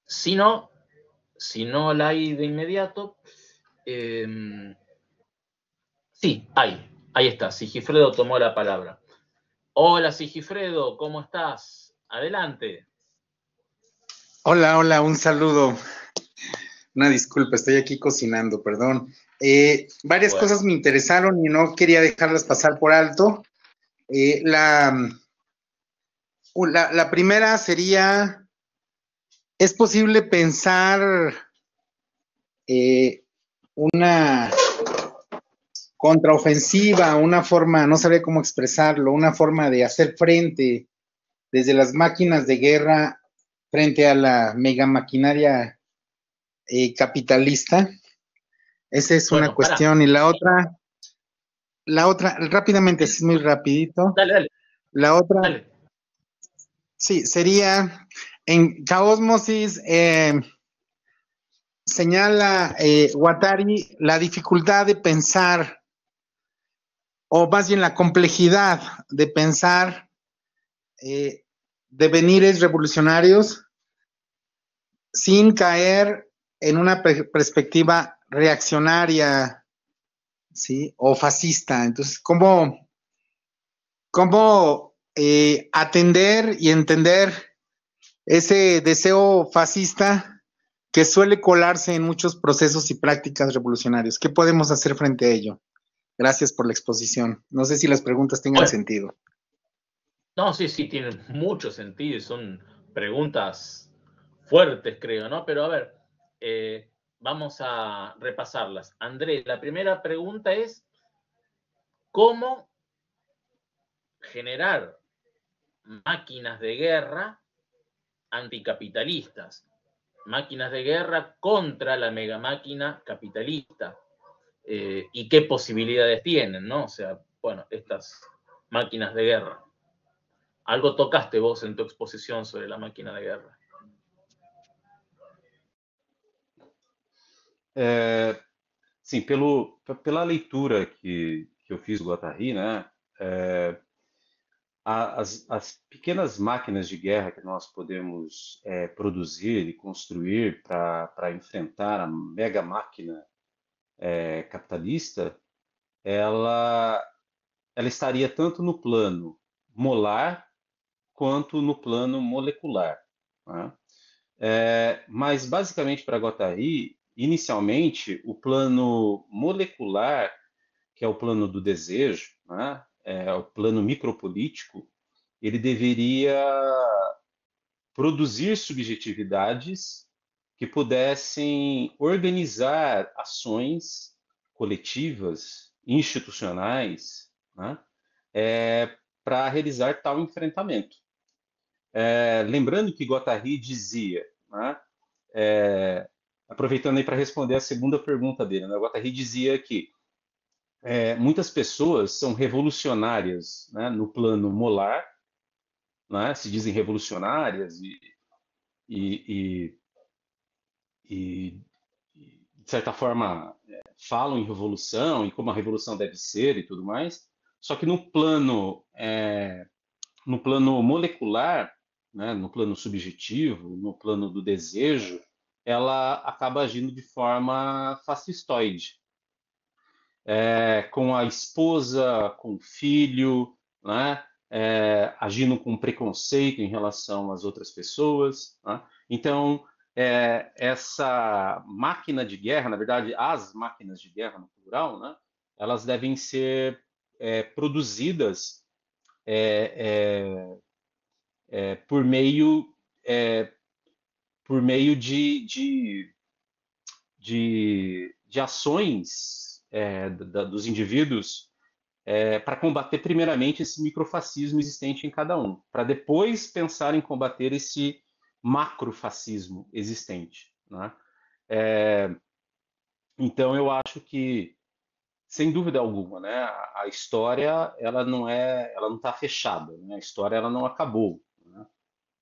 Si no la hay de inmediato, sí, ahí está. Sigifredo tomó la palabra. Hola, Sigifredo, ¿cómo estás? Adelante. Hola, un saludo. Una disculpa, estoy aquí cocinando, perdón. Varias cosas me interesaron y no quería dejarlas pasar por alto. La primera sería, ¿es posible pensar una contraofensiva, una forma, no sabría cómo expresarlo, una forma de hacer frente desde las máquinas de guerra frente a la megamaquinaria capitalista? Esa es una cuestión. Y la otra, rápidamente, es muy rapidito. Dale. La otra, sí, sería, en Caosmosis señala Guattari la dificultad de pensar, o más bien la complejidad de pensar devenires revolucionarios sin caer en una perspectiva reaccionaria, ¿sí? O fascista. Entonces, ¿cómo atender y entender ese deseo fascista que suele colarse en muchos procesos y prácticas revolucionarios? ¿Qué podemos hacer frente a ello? Gracias por la exposición. No sé si las preguntas tengan Bueno, sentido. no, sí, sí, tienen mucho sentido y son preguntas fuertes, creo, ¿no? Pero a ver, vamos a repasarlas. André, la primera pregunta es, ¿cómo generar máquinas de guerra anticapitalistas? Máquinas de guerra contra la megamáquina capitalista. ¿Y qué posibilidades tienen, no? O sea, bueno, estas máquinas de guerra. Algo tocaste vos en tu exposición sobre la máquina de guerra. Sim, pela leitura que eu fiz do Guattari, né, as pequenas máquinas de guerra que nós podemos produzir e construir para enfrentar a mega máquina capitalista, ela, ela estaria tanto no plano molar quanto no plano molecular. Né? Mas, basicamente, para Guattari, inicialmente, o plano molecular, que é o plano do desejo, né? O plano micropolítico, ele deveria produzir subjetividades que pudessem organizar ações coletivas, institucionais, né? Para realizar tal enfrentamento. Lembrando que Guattari dizia, né? Aproveitando aí para responder a segunda pergunta dele, né? Guattari dizia que muitas pessoas são revolucionárias, né, no plano molar, né, se dizem revolucionárias e, e, de certa forma, falam em revolução e como a revolução deve ser e tudo mais. Só que no plano molecular, né, no plano subjetivo, no plano do desejo, ela acaba agindo de forma fascistoide, com a esposa, com o filho, né, agindo com preconceito em relação às outras pessoas. Né? Então, essa máquina de guerra, na verdade, as máquinas de guerra no plural, né, elas devem ser produzidas por meio de ações dos indivíduos para combater primeiramente esse microfascismo existente em cada um, para depois pensar em combater esse macrofascismo existente. Né? Então eu acho que, sem dúvida alguma, né, a história ela não está fechada, né? A história ela não acabou, né?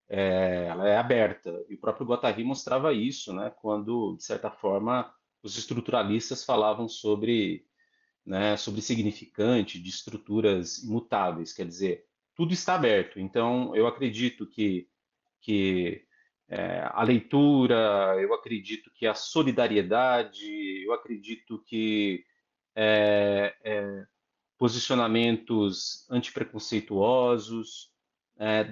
Ela é aberta. E o próprio Guattari mostrava isso, né, quando, de certa forma, os estruturalistas falavam sobre, né, sobre significante de estruturas imutáveis, quer dizer, tudo está aberto. Então, eu acredito que a leitura, eu acredito que a solidariedade, eu acredito que posicionamentos antipreconceituosos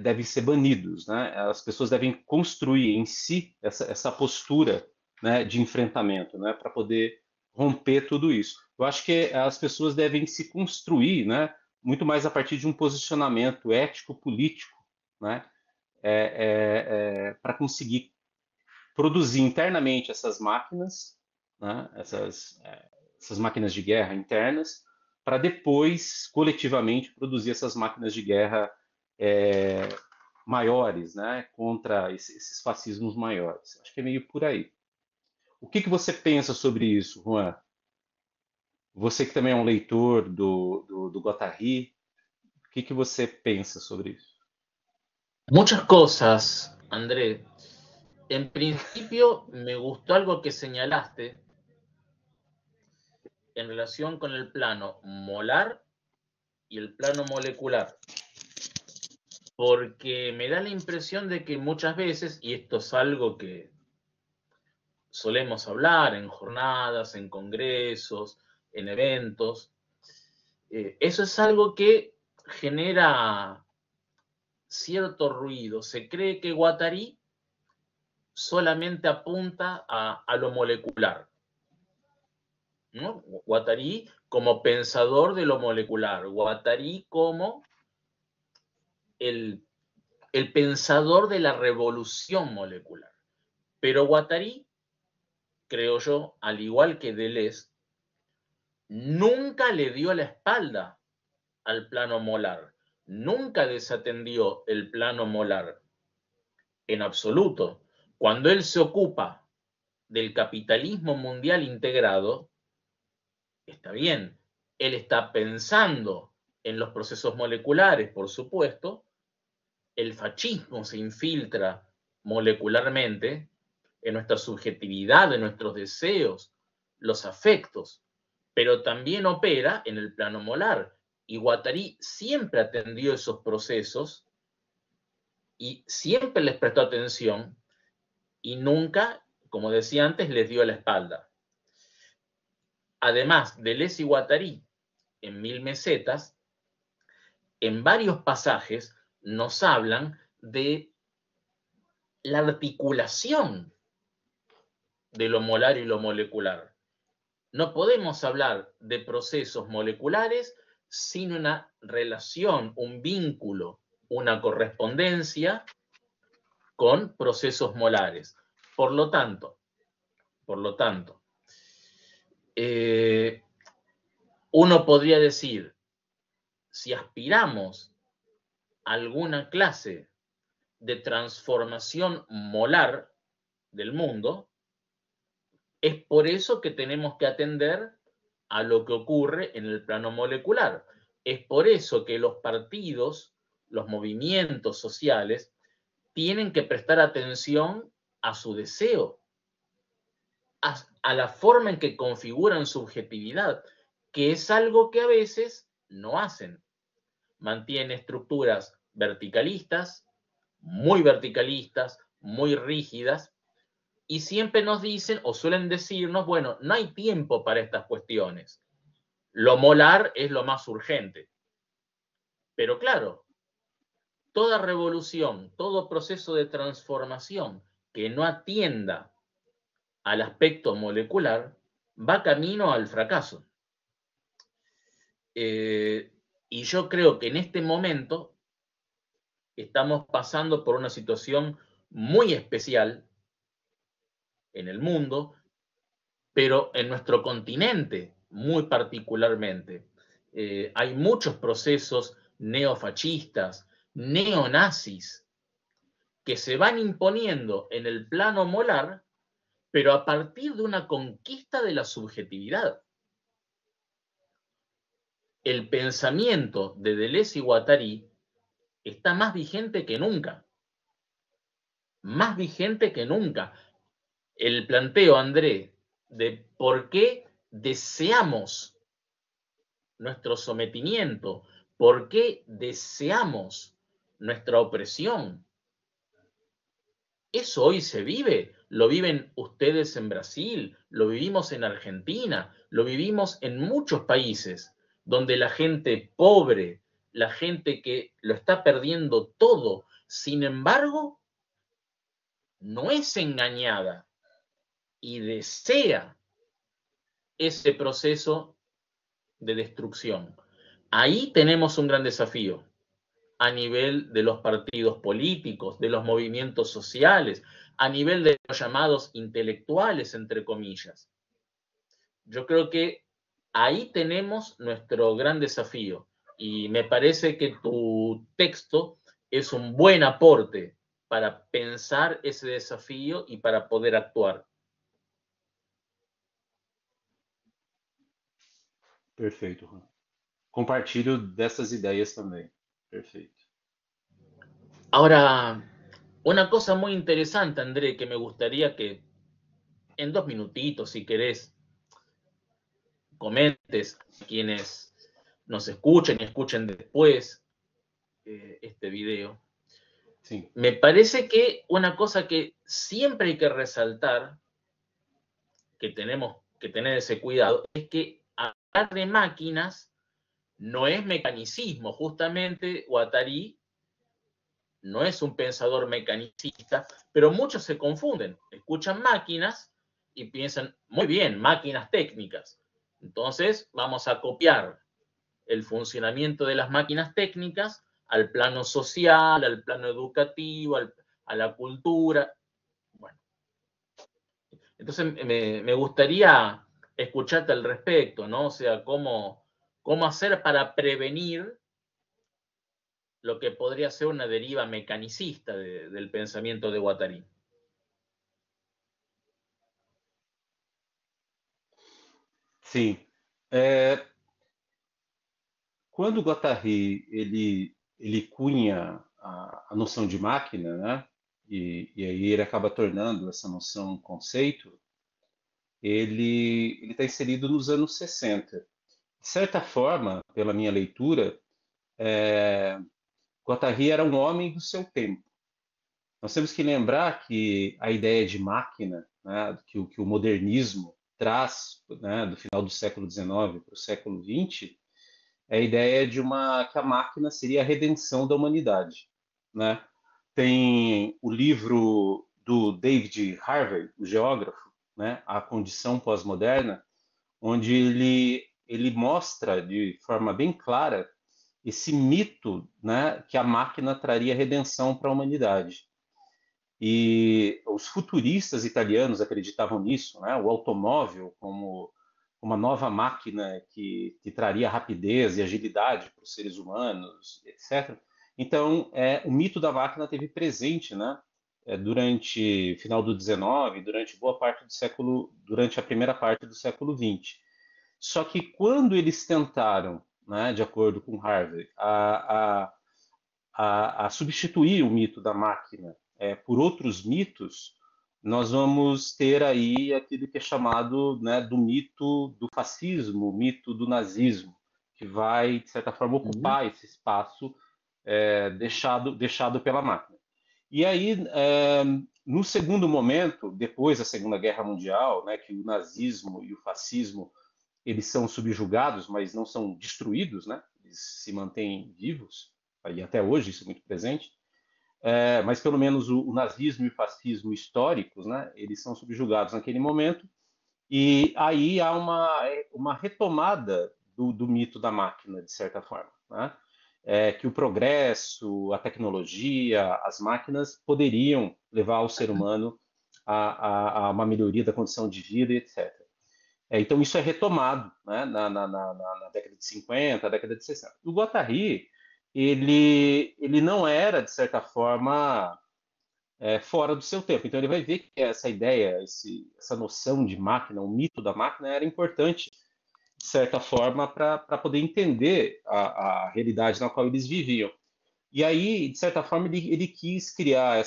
devem ser banidos, né? As pessoas devem construir em si essa postura, né, de enfrentamento, né, para poder romper tudo isso. Eu acho que as pessoas devem se construir, né, muito mais a partir de um posicionamento ético-político, né, para conseguir produzir internamente essas máquinas, né, essas máquinas de guerra internas, para depois, coletivamente, produzir essas máquinas de guerra maiores, né, contra esses fascismos maiores. Acho que é meio por aí. O que você pensa sobre isso, Juan? Você que também é um leitor do Guattari, o que você pensa sobre isso? Muchas cosas, André. En principio, me gustó algo que señalaste en relación con el plano molar y el plano molecular. porque me da la impresión de que muchas veces, y esto es algo que solemos hablar en jornadas, en congresos, en eventos, eso es algo que genera cierto ruido. Se cree que Guattari solamente apunta a lo molecular, ¿no? Guattari como pensador de lo molecular, Guattari como el pensador de la revolución molecular. Pero Guattari, creo yo, al igual que Deleuze, nunca le dio la espalda al plano molar, nunca desatendió el plano molar, en absoluto. Cuando él se ocupa del capitalismo mundial integrado, está bien, él está pensando en los procesos moleculares, por supuesto, el fascismo se infiltra molecularmente en nuestra subjetividad, en nuestros deseos, los afectos, pero también opera en el plano molar. Y Guattari siempre atendió esos procesos y siempre les prestó atención y nunca, como decía antes, les dio la espalda. Además, Deleuze y Guattari, en Mil Mesetas, en varios pasajes nos hablan de la articulación de lo molar y lo molecular. No podemos hablar de procesos moleculares sin una relación, un vínculo, una correspondencia con procesos molares. Por lo tanto, uno podría decir, si aspiramos a alguna clase de transformación molar del mundo, es por eso que tenemos que atender a lo que ocurre en el plano molecular. Es por eso que los partidos, los movimientos sociales, tienen que prestar atención a su deseo, a la forma en que configuran subjetividad, que es algo que a veces no hacen. Mantienen estructuras verticalistas, muy rígidas, y siempre nos dicen o suelen decirnos, bueno, no hay tiempo para estas cuestiones. Lo molar es lo más urgente. Pero claro, toda revolución, todo proceso de transformación que no atienda al aspecto molecular va camino al fracaso. Y yo creo que en este momento estamos pasando por una situación muy especial en el mundo, pero en nuestro continente muy particularmente. Hay muchos procesos neofascistas, neonazis, que se van imponiendo en el plano molar, pero a partir de una conquista de la subjetividad. El pensamiento de Deleuze y Guattari está más vigente que nunca. Más vigente que nunca. El planteo, André, de por qué deseamos nuestro sometimiento, por qué deseamos nuestra opresión. Eso hoy se vive, lo viven ustedes en Brasil, lo vivimos en Argentina, lo vivimos en muchos países, donde la gente pobre, la gente que lo está perdiendo todo, sin embargo, no es engañada y desea ese proceso de destrucción. Ahí tenemos un gran desafío a nivel de los partidos políticos, de los movimientos sociales, a nivel de los llamados intelectuales, entre comillas. Yo creo que ahí tenemos nuestro gran desafío y me parece que tu texto es un buen aporte para pensar ese desafío y para poder actuar. Perfeito, Juan. Compartilho dessas ideias também. Perfeito. Ahora, una cosa muy interesante, André, que me gustaría que en 2 minutitos, si querés, comentes a quienes nos escuchen y escuchen después este video. Sim. Me parece que una cosa que siempre hay que resaltar, que tenemos que tener ese cuidado, es que hablar de máquinas no es mecanicismo. Justamente Guattari no es un pensador mecanicista, pero muchos se confunden, escuchan máquinas y piensan, muy bien, máquinas técnicas. Entonces vamos a copiar el funcionamiento de las máquinas técnicas al plano social, al plano educativo, a la cultura. Bueno, entonces me gustaría escucharte al respecto, ¿no? O sea, cómo hacer para prevenir lo que podría ser una deriva mecanicista del pensamiento de Guattari. Sim. Quando o Guattari ele cunha a noção de máquina, né? E aí ele acaba tornando essa noção um conceito, ele está inserido nos anos 60. De certa forma, pela minha leitura, Guattari era um homem do seu tempo. Nós temos que lembrar que a ideia de máquina, né, que o modernismo traz, né, do final do século XIX para o século XX, é a ideia de que a máquina seria a redenção da humanidade, né? Tem o livro do David Harvey, o geógrafo, né, A Condição Pós-Moderna, onde ele mostra de forma bem clara esse mito, né, que a máquina traria redenção para a humanidade. E os futuristas italianos acreditavam nisso, né? O automóvel como uma nova máquina que traria rapidez e agilidade para os seres humanos, etc. Então, o mito da máquina teve presente, né? Durante final do XIX, durante boa parte do século, durante a primeira parte do século XX. Só que quando eles tentaram, né, de acordo com Harvey, a substituir o mito da máquina por outros mitos, nós vamos ter aí aquilo que é chamado, né, do mito do fascismo, o mito do nazismo, que vai, de certa forma, ocupar esse espaço deixado pela máquina. E aí, no segundo momento, depois da Segunda Guerra Mundial, né, que o nazismo e o fascismo eles são subjugados, mas não são destruídos, né? Eles se mantêm vivos, e até hoje isso é muito presente. Mas pelo menos o nazismo e o fascismo históricos, né? Eles são subjugados naquele momento, e aí há uma retomada do mito da máquina, de certa forma, né? Que o progresso, a tecnologia, as máquinas poderiam levar o ser humano a uma melhoria da condição de vida, etc. Então isso é retomado, né, na década de 50, década de 60. O Guattari, ele não era, de certa forma, fora do seu tempo. Então ele vai ver que essa ideia, essa noção de máquina, o mito da máquina era importante, de certa forma, para poder entender a realidade na qual eles viviam. E aí, de certa forma, ele quis criar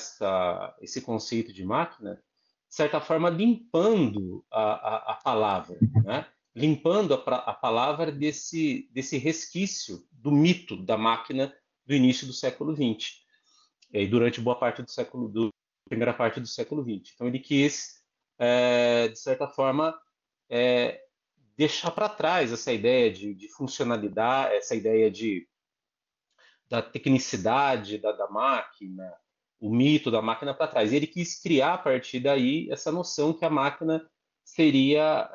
esse conceito de máquina, de certa forma, limpando a palavra, né? Limpando a palavra desse resquício do mito da máquina do início do século XX, e durante boa parte primeira parte do século XX. Então, ele quis, de certa forma, deixar para trás essa ideia de funcionalidade, essa ideia da tecnicidade da máquina, o mito da máquina para trás. E ele quis criar a partir daí essa noção que a máquina seria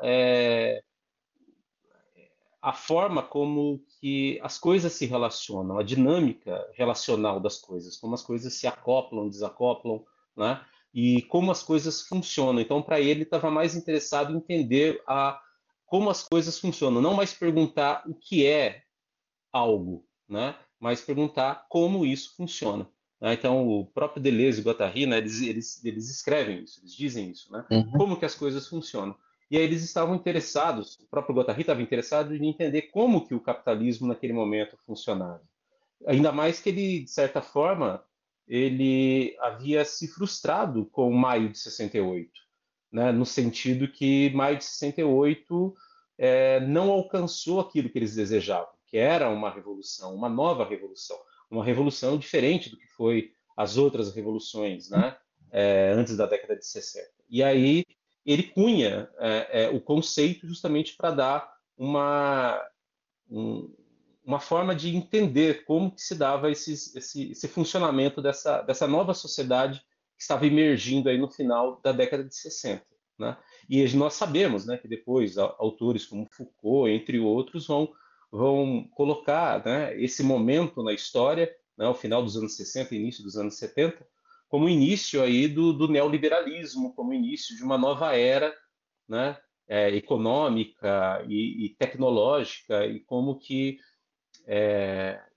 a forma como que as coisas se relacionam, a dinâmica relacional das coisas, como as coisas se acoplam, desacoplam, né? E como as coisas funcionam. Então, para ele, estava mais interessado em entender como as coisas funcionam, não mais perguntar o que é algo, né? Mas perguntar como isso funciona. Né? Então, o próprio Deleuze e Guattari, né, eles escrevem isso, eles dizem isso, né? Como que as coisas funcionam. E aí eles estavam interessados, o próprio Guattari estava interessado em entender como que o capitalismo naquele momento funcionava. Ainda mais que ele, de certa forma, ele havia se frustrado com maio de 68, né? No sentido que maio de 68 não alcançou aquilo que eles desejavam, que era uma revolução, uma nova revolução, uma revolução diferente do que foi as outras revoluções, né? Antes da década de 60. E aí ele cunha o conceito justamente para dar uma forma de entender como que se dava esse funcionamento dessa nova sociedade que estava emergindo aí no final da década de 60. Né? E nós sabemos, né, que depois autores como Foucault, entre outros, vão colocar, né, esse momento na história, né, o final dos anos 60, início dos anos 70, como início aí do neoliberalismo, como início de uma nova era, né, econômica e tecnológica, e como que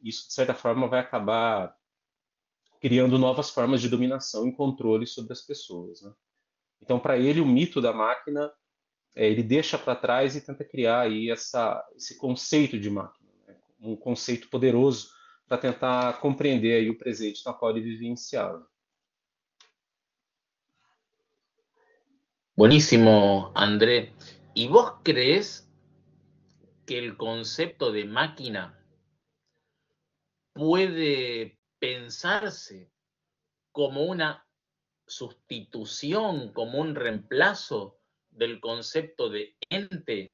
isso, de certa forma, vai acabar criando novas formas de dominação e controle sobre as pessoas. Né? Então, para ele, o mito da máquina, ele deixa para trás e tenta criar aí esse conceito de máquina, né? Um conceito poderoso para tentar compreender aí o presente na qual ele vivenciava. Buenísimo, André. ¿Y vos crees que el concepto de máquina puede pensarse como una sustitución, como un reemplazo del concepto de ente?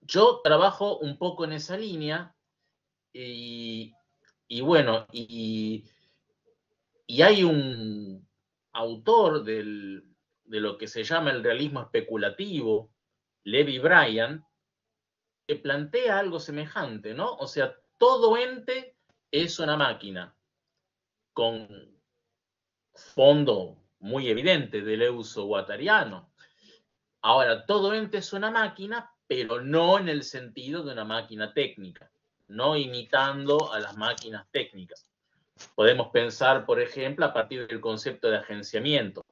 Yo trabajo un poco en esa línea y bueno, y hay un autor de lo que se llama el realismo especulativo, Levi Bryan, que plantea algo semejante, ¿no? O sea, todo ente es una máquina con fondo muy evidente del uso guattariano. Ahora, todo ente es una máquina, pero no en el sentido de una máquina técnica, no imitando a las máquinas técnicas. Podemos pensar, por ejemplo, a partir del concepto de agenciamiento,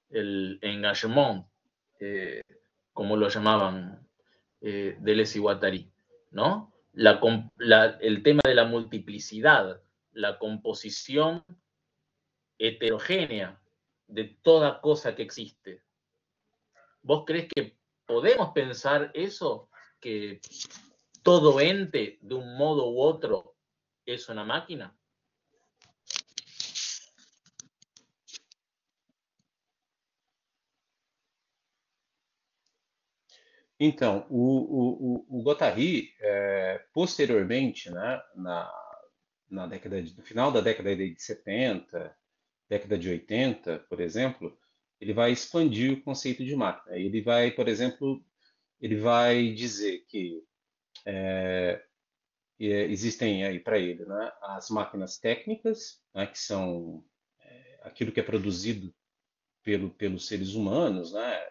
el engagement, como lo llamaban Deleuze y Guattari, ¿no? El tema de la multiplicidad, la composición heterogénea de toda cosa que existe. ¿Vos crees que podemos pensar eso? Que todo ente, de un modo u otro, es una máquina? Então, o Guattari, posteriormente, né, no final da década de 70, década de 80, por exemplo, ele vai expandir o conceito de máquina. Ele vai, por exemplo, ele vai dizer que existem aí para ele, né, as máquinas técnicas, né, que são aquilo que é produzido pelos seres humanos, né,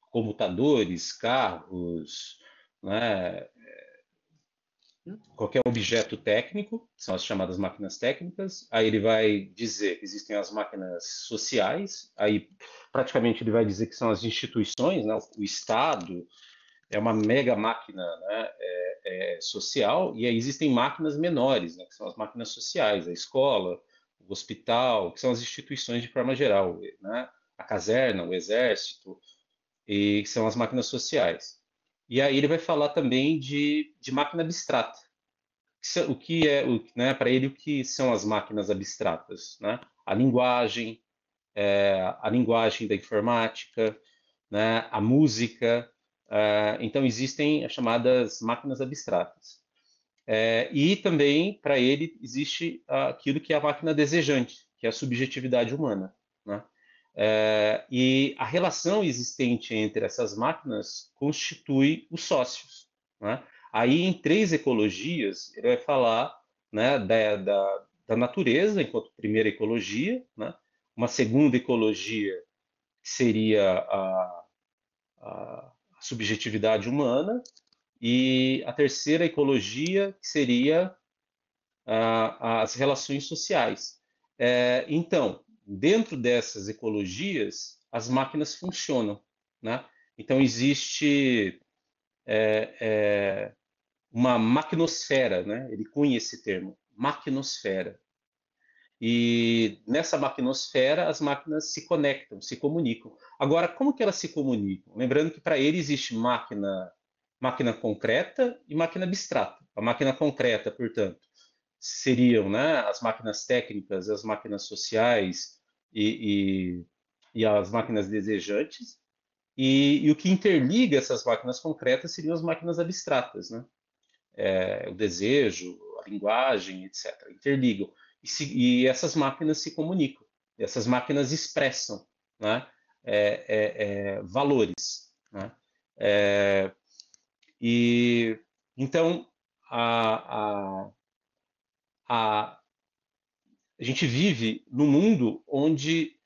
computadores, carros, né, qualquer objeto técnico, são as chamadas máquinas técnicas. Aí ele vai dizer que existem as máquinas sociais, aí praticamente ele vai dizer que são as instituições, né, o Estado é uma mega máquina, né, social, e aí existem máquinas menores, né, que são as máquinas sociais, a escola, o hospital, que são as instituições de forma geral, né, a caserna, o exército, e que são as máquinas sociais. E aí ele vai falar também de máquina abstrata. O que é, né, para ele, o que são as máquinas abstratas? Né? A linguagem da informática, né, a música. Então, existem as chamadas máquinas abstratas. E também, para ele, existe aquilo que é a máquina desejante, que é a subjetividade humana. Né? E a relação existente entre essas máquinas constitui os sócios. Né? Aí, em 3 ecologias, ele vai falar, né, da natureza, enquanto primeira ecologia, né? Uma segunda ecologia, que seria a subjetividade humana, e a terceira ecologia, que seria as relações sociais. Então, dentro dessas ecologias, as máquinas funcionam. Né? Então, existe uma maquinosfera, né? Ele cunha esse termo, maquinosfera. E nessa maquinosfera, as máquinas se conectam, se comunicam. Agora, como que elas se comunicam? Lembrando que para ele existe máquina concreta e máquina abstrata. A máquina concreta, portanto, seriam, né, as máquinas técnicas, as máquinas sociais e as máquinas desejantes, e o que interliga essas máquinas concretas seriam as máquinas abstratas, né? O desejo, a linguagem, etc. Interligam. E essas máquinas se comunicam, essas máquinas expressam, né? Valores. Né? E então a gente vive num mundo onde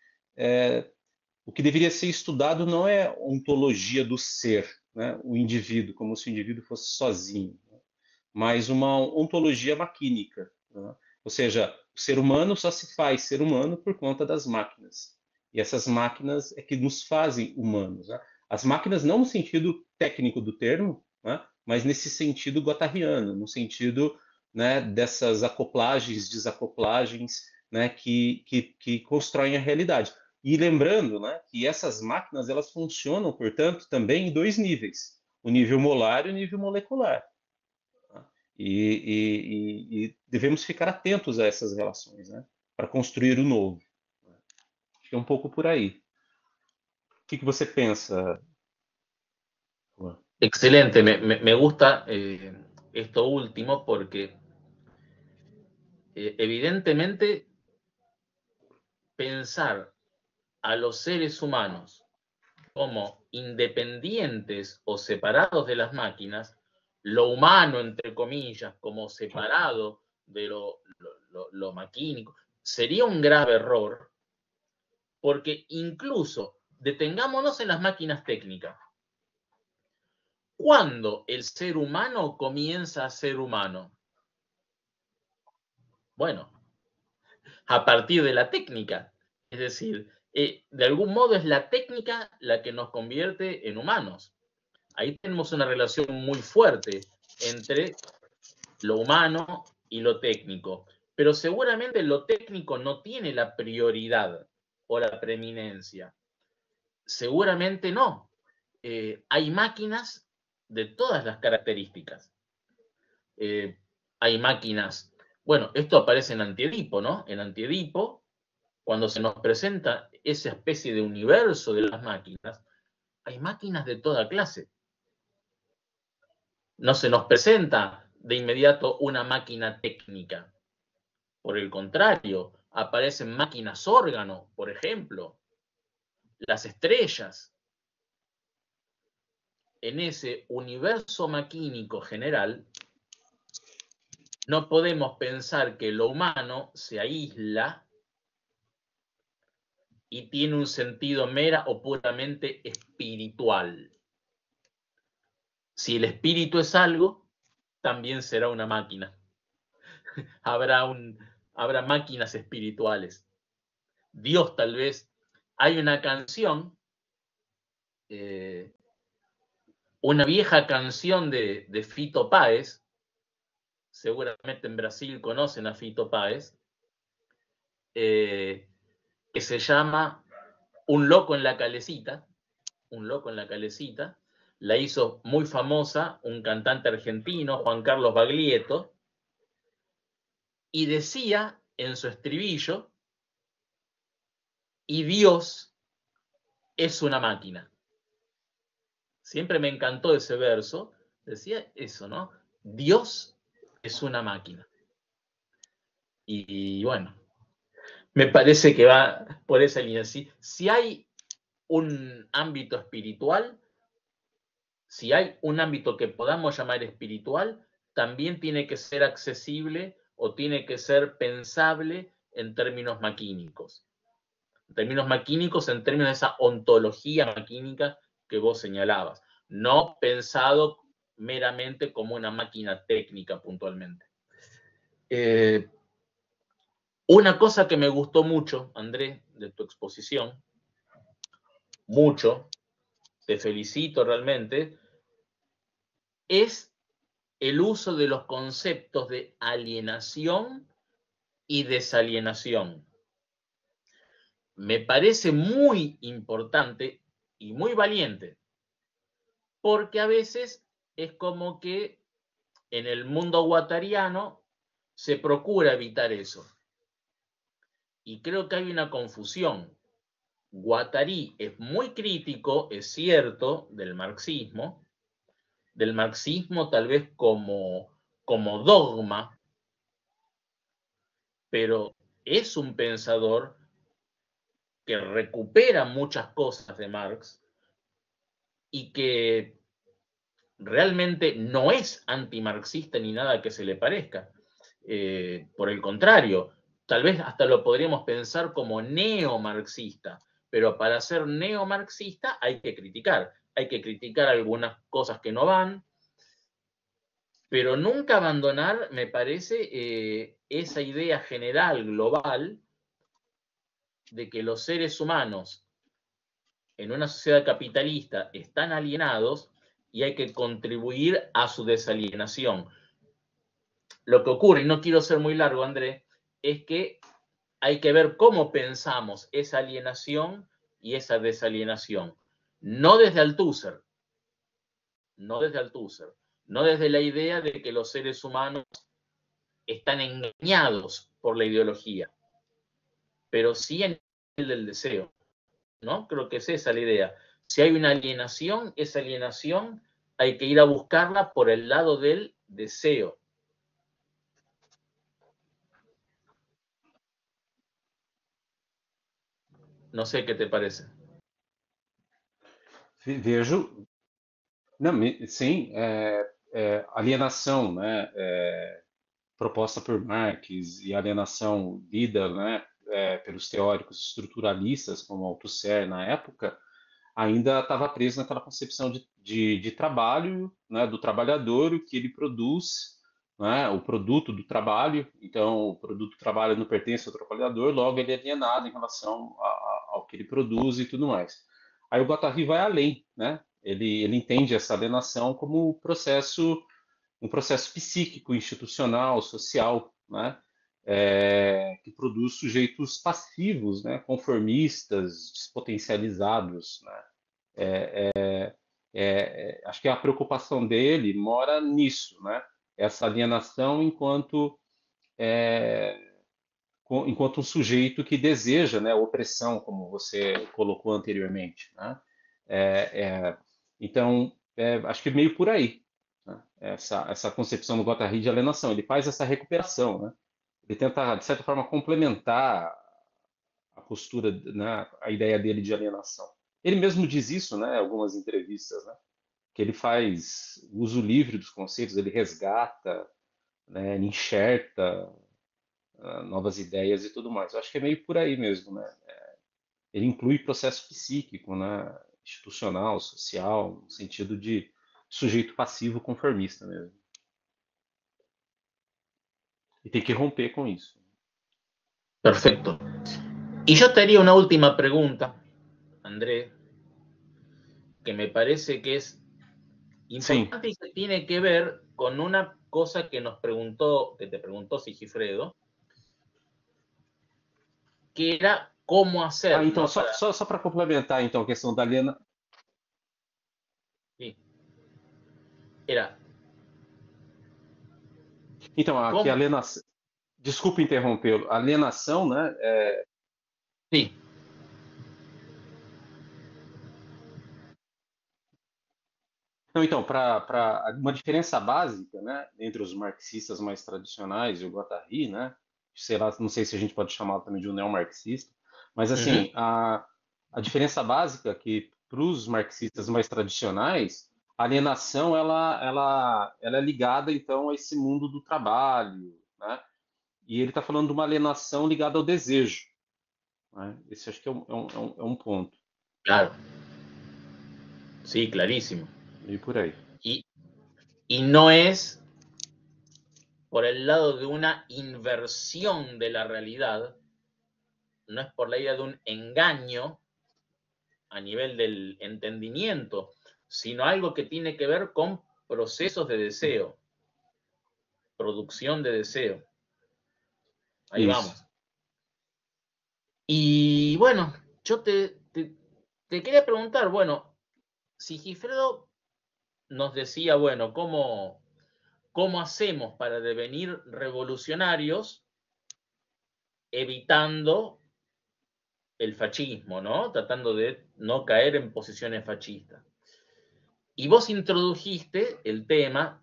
o que deveria ser estudado não é a ontologia do ser, né? O indivíduo, como se o indivíduo fosse sozinho, né? Mas uma ontologia maquínica. Né? Ou seja, o ser humano só se faz ser humano por conta das máquinas. E essas máquinas é que nos fazem humanos. Né? As máquinas não no sentido técnico do termo, né? Mas nesse sentido guattariano, no sentido, né, dessas acoplagens, desacoplagens, né, que constroem a realidade. E lembrando, né, que essas máquinas elas funcionam, portanto, também em dois níveis: o nível molar e o nível molecular. E devemos ficar atentos a essas relações, né, para construir o novo. Acho que é um pouco por aí. O que você pensa, Juan? Excelente, me gusta esto último porque evidentemente pensar a los seres humanos como independientes o separados de las máquinas, lo humano, entre comillas, como separado de lo maquínico, sería un grave error, porque incluso detengámonos en las máquinas técnicas. ¿Cuándo el ser humano comienza a ser humano? Bueno, a partir de la técnica. Es decir, de algún modo es la técnica la que nos convierte en humanos. Ahí tenemos una relación muy fuerte entre lo humano y lo técnico. Pero seguramente lo técnico no tiene la prioridad o la preeminencia. Seguramente no. Hay máquinas de todas las características. Hay máquinas, bueno, esto aparece en Antiedipo, ¿no? En Antiedipo, cuando se nos presenta esa especie de universo de las máquinas, hay máquinas de toda clase. No se nos presenta de inmediato una máquina técnica. Por el contrario, aparecen máquinas órgano, por ejemplo, las estrellas. En ese universo maquínico general, no podemos pensar que lo humano se aísla y tiene un sentido mera o puramente espiritual. Si el espíritu es algo, también será una máquina. Habrá máquinas espirituales. Dios tal vez. Hay una canción, una vieja canción de Fito Páez, seguramente en Brasil conocen a Fito Páez, que se llama Un loco en la calecita. Un loco en la calecita. La hizo muy famosa un cantante argentino, Juan Carlos Baglietto, y decía en su estribillo, y Dios es una máquina. Siempre me encantó ese verso, decía eso, ¿no? Dios es una máquina. Y bueno, me parece que va por esa línea. Si hay un ámbito espiritual, si hay un ámbito que podamos llamar espiritual, también tiene que ser accesible o tiene que ser pensable en términos maquínicos. En términos maquínicos, en términos de esa ontología maquínica que vos señalabas. No pensado meramente como una máquina técnica puntualmente. Una cosa que me gustó mucho, Andrés, de tu exposición, mucho, te felicito realmente, es el uso de los conceptos de alienación y desalienación. Me parece muy importante y muy valiente, porque a veces es como que en el mundo guattariano se procura evitar eso. Y creo que hay una confusión. Guattari es muy crítico, es cierto, del marxismo tal vez como dogma, pero es un pensador que recupera muchas cosas de Marx y que realmente no es antimarxista ni nada que se le parezca. Por el contrario, tal vez hasta lo podríamos pensar como neomarxista, pero para ser neomarxista hay que criticar algunas cosas que no van, pero nunca abandonar, me parece, esa idea general, global, de que los seres humanos en una sociedad capitalista están alienados y hay que contribuir a su desalienación. Lo que ocurre, y no quiero ser muy largo, André, es que hay que ver cómo pensamos esa alienación y esa desalienación. No desde Althusser, no desde la idea de que los seres humanos están engañados por la ideología, pero sí en el del deseo, ¿no? Creo que es esa la idea. Si hay una alienación, esa alienación hay que ir a buscarla por el lado del deseo. No sé qué te parece. Vejo, não, sim, alienação, né, proposta por Marx e alienação lida, né, pelos teóricos estruturalistas como Althusser na época, ainda estava preso naquela concepção de trabalho, né, do trabalhador, o que ele produz, né, o produto do trabalho. Então, o produto do trabalho não pertence ao trabalhador, logo ele é alienado em relação ao que ele produz e tudo mais. Aí o Guattari vai além, né? Ele entende essa alienação como um processo psíquico, institucional, social, né? Que produz sujeitos passivos, né? Conformistas, despotencializados, né? Acho que a preocupação dele mora nisso, né? Essa alienação enquanto um sujeito que deseja, né, opressão, como você colocou anteriormente, né? Então, acho que meio por aí, né? Essa concepção do Guattari de alienação. Ele faz essa recuperação, né? Ele tenta, de certa forma, complementar a postura, né, a ideia dele de alienação. Ele mesmo diz isso, né, em algumas entrevistas, né, que ele faz uso livre dos conceitos, ele resgata, né, ele enxerta novas ideias e tudo mais. Eu acho que é meio por aí mesmo, né? Ele inclui processo psíquico, né, institucional, social, no sentido de sujeito passivo conformista mesmo. E tem que romper com isso. Perfecto. Y yo te haría una última pregunta, André, que me parece que es importante y que tiene que ver con una cosa que te preguntó Sigifredo, que era cómo hacer. Então, só para complementar então, a questão da alienação. Sí. Era. Então, aqui a alienação. Desculpe interrompê-lo. A alienação, né? Sim. Não, então, para uma diferença básica, né, entre os marxistas mais tradicionais e o Guattari, né, sei lá, não sei se a gente pode chamá-lo também de um neomarxista, mas assim, a diferença básica é que para os marxistas mais tradicionais, a alienação ela é ligada então a esse mundo do trabalho, né, e ele está falando de uma alienação ligada ao desejo, né? Esse acho que é um ponto. Claro. Sí, clarísimo. Y por ahí. Y no es por el lado de una inversión de la realidad, no es por la idea de un engaño a nivel del entendimiento, sino algo que tiene que ver con procesos de deseo, producción de deseo. Ahí vamos. Y bueno, yo te quería preguntar, bueno, Sigifredo nos decía, bueno, cómo ¿cómo hacemos para devenir revolucionarios evitando el fascismo, ¿no? Tratando de no caer en posiciones fascistas. Y vos introdujiste el tema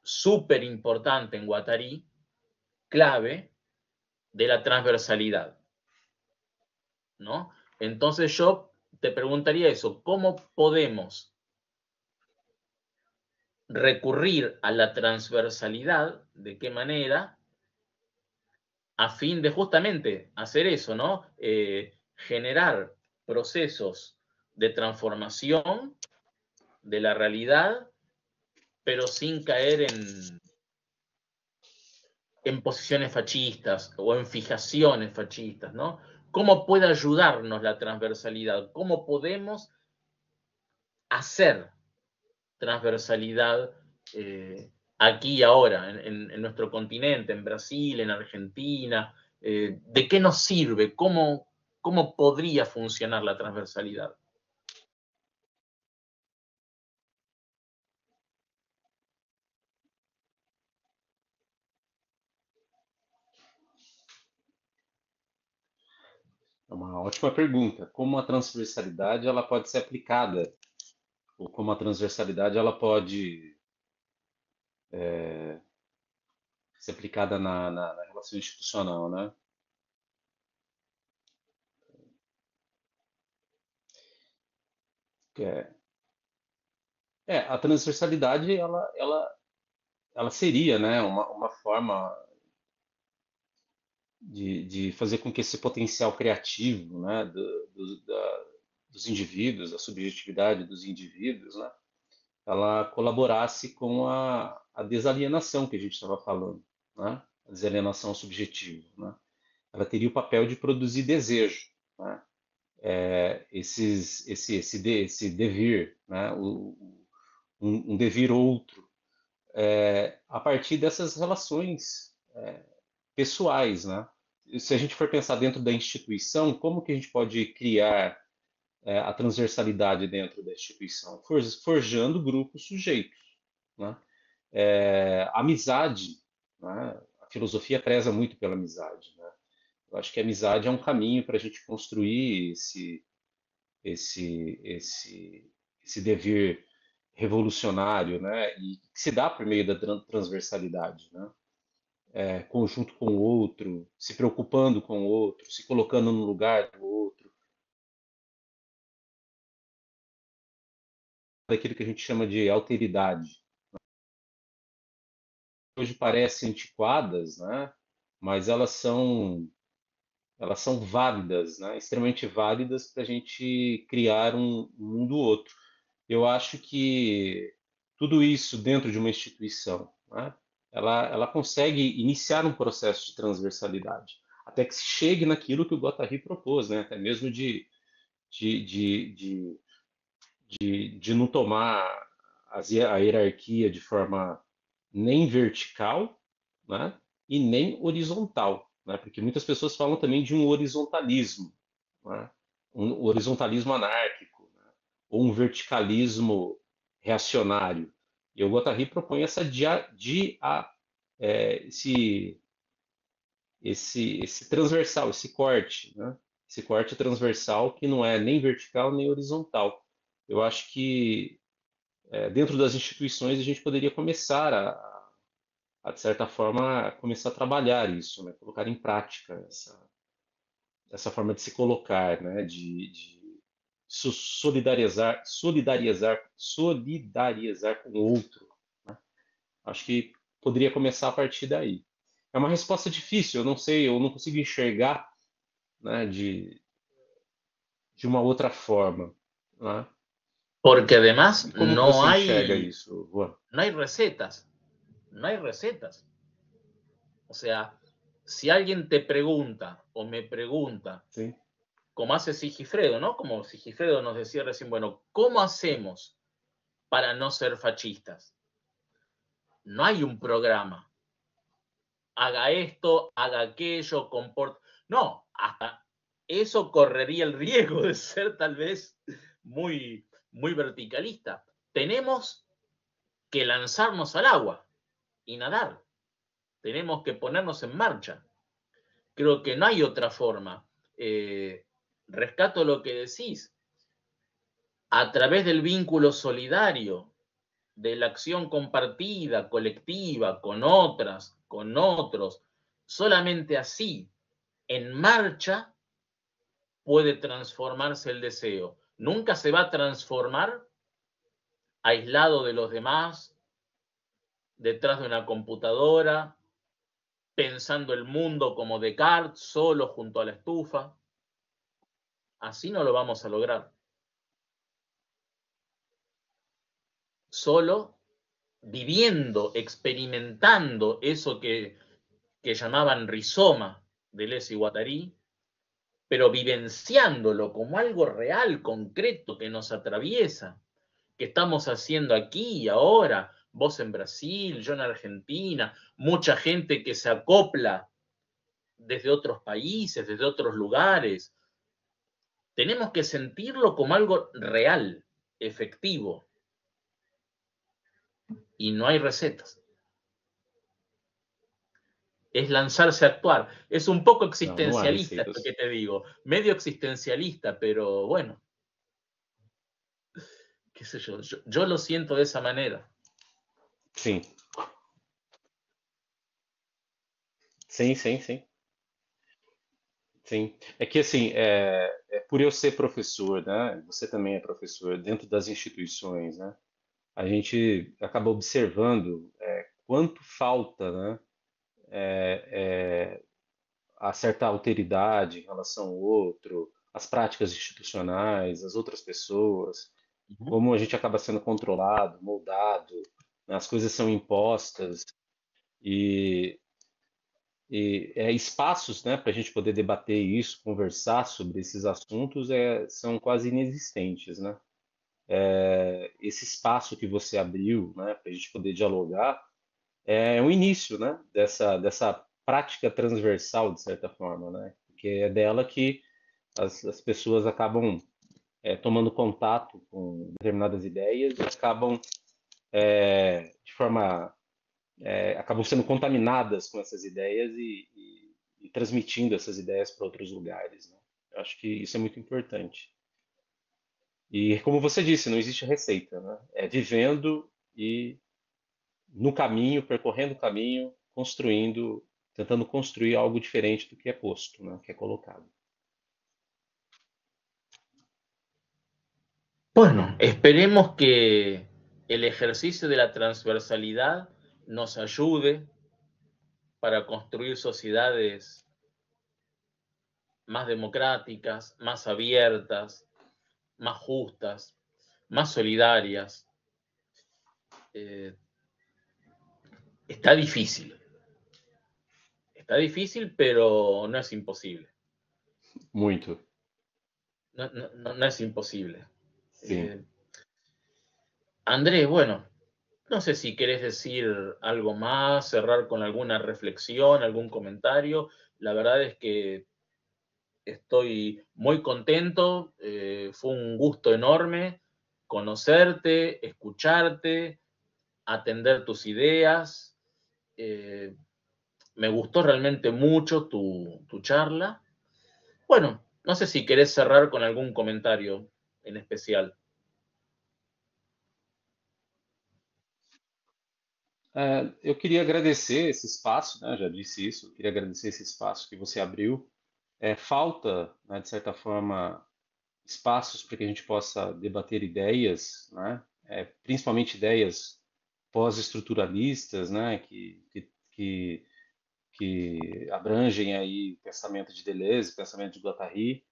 súper importante en Guattari, clave, de la transversalidad, ¿no? Entonces yo te preguntaría eso, ¿cómo podemos recurrir a la transversalidad? ¿De qué manera? A fin de justamente hacer eso, ¿no? Generar procesos de transformación de la realidad, pero sin caer en posiciones fascistas o en fijaciones fascistas, ¿no? ¿Cómo puede ayudarnos la transversalidad? ¿Cómo podemos hacer transversalidad aquí y ahora, en nuestro continente, en Brasil, en Argentina? ¿De qué nos sirve? ¿Cómo podría funcionar la transversalidad? É uma ótima pergunta. Como a transversalidade ela pode ser aplicada? Ou como a transversalidade ela pode ser aplicada na relação institucional, né? É, a transversalidade ela seria, né, uma forma de fazer com que esse potencial criativo, né, dos indivíduos, a subjetividade dos indivíduos, né, ela colaborasse com a desalienação que a gente estava falando, né, a desalienação subjetiva, né. Ela teria o papel de produzir desejo, né, esse devir, né, um devir outro, a partir dessas relações pessoais, né? Se a gente for pensar dentro da instituição, como que a gente pode criar a transversalidade dentro da instituição? Forjando grupos sujeitos, né? Amizade, né? A filosofia preza muito pela amizade, né? Eu acho que a amizade é um caminho para a gente construir esse dever revolucionário, né? E que se dá por meio da transversalidade, né? Conjunto com o outro, se preocupando com o outro, se colocando no lugar do outro, daquilo que a gente chama de alteridade. Hoje parecem antiquadas, né? Mas elas são válidas, né? Extremamente válidas para a gente criar um mundo outro. Eu acho que tudo isso dentro de uma instituição, né? Ela consegue iniciar um processo de transversalidade, até que se chegue naquilo que o Guattari propôs, né? Até mesmo de não tomar a hierarquia de forma nem vertical, né? E nem horizontal, né? Porque muitas pessoas falam também de um horizontalismo, né? Um horizontalismo anárquico, né? Ou um verticalismo reacionário. E o Guattari propõe esse transversal, esse corte, né? Esse corte transversal que não é nem vertical nem horizontal. Eu acho que dentro das instituições a gente poderia começar de certa forma, começar a trabalhar isso, né? Colocar em prática essa forma de se colocar, né? De solidarizar com o outro. Né? Acho que poderia começar a partir daí. É uma resposta difícil, eu não sei, eu não consigo enxergar, né, de uma outra forma, né? Porque además Como que você enxerga isso, Juan? No hay recetas. No hay recetas. O sea, si alguien te pregunta o me pregunta, Sí. como hace Sigifredo, ¿no? Como Sigifredo nos decía recién, bueno, ¿cómo hacemos para no ser fascistas? No hay un programa. Haga esto, haga aquello, comporte. No, hasta eso correría el riesgo de ser tal vez muy, muy verticalista. Tenemos que lanzarnos al agua. y nadar. Tenemos que ponernos en marcha. Creo que no hay otra forma. Rescato lo que decís. A través del vínculo solidario, de la acción compartida, colectiva, con otras, con otros, solamente así, en marcha, puede transformarse el deseo. Nunca se va a transformar aislado de los demás, detrás de una computadora, pensando el mundo como Descartes, solo junto a la estufa. Así no lo vamos a lograr. Solo viviendo, experimentando eso que llamaban rizoma de Deleuze y Guattari, pero vivenciándolo como algo real, concreto, que nos atraviesa, que estamos haciendo aquí y ahora, vos en Brasil, yo en Argentina, mucha gente que se acopla desde otros países, desde otros lugares. Tenemos que sentirlo como algo real, efectivo. Y no hay recetas. Es lanzarse a actuar. Es un poco existencialista esto que te digo. Medio existencialista, pero bueno. Qué sé yo lo siento de esa manera. Sim. Sim, sim, sim. Sim. É que assim, por eu ser professor, né? Você também é professor dentro das instituições, né? A gente acaba observando quanto falta, né? A certa alteridade em relação ao outro, as práticas institucionais, as outras pessoas, como a gente acaba sendo controlado, moldado, né? As coisas são impostas e espaços, né, para a gente poder debater isso, conversar sobre esses assuntos são quase inexistentes, né? Esse espaço que você abriu, né, para a gente poder dialogar, é o início, né, dessa prática transversal, de certa forma, né? Porque é dela que as pessoas acabam tomando contato com determinadas ideias e acabam, de forma acabam sendo contaminadas com essas ideias e transmitindo essas ideias para outros lugares, né? Eu acho que isso é muito importante. E como você disse, não existe receita, né? É vivendo e no caminho, percorrendo o caminho, construindo, tentando construir algo diferente do que é posto, né? Que é colocado. Bueno, esperemos que el ejercicio de la transversalidad nos ayude para construir sociedades más democráticas, más abiertas, más justas, más solidarias. Está difícil, pero no es imposible. Muito. No es imposible. Sim. Andrés, bueno, no sé si querés decir algo más, cerrar con alguna reflexión, algún comentario. La verdad es que estoy muy contento, fue un gusto enorme conocerte, escucharte, atender tus ideas. Me gustó realmente mucho tu charla. Bueno, no sé si querés cerrar con algún comentario en especial. Eu queria agradecer esse espaço, né? Já disse isso, eu queria agradecer esse espaço que você abriu. Falta, né, de certa forma, espaços para que a gente possa debater ideias, né? Principalmente ideias pós-estruturalistas, né? Que abrangem aí pensamento de Deleuze, pensamento de Guattari,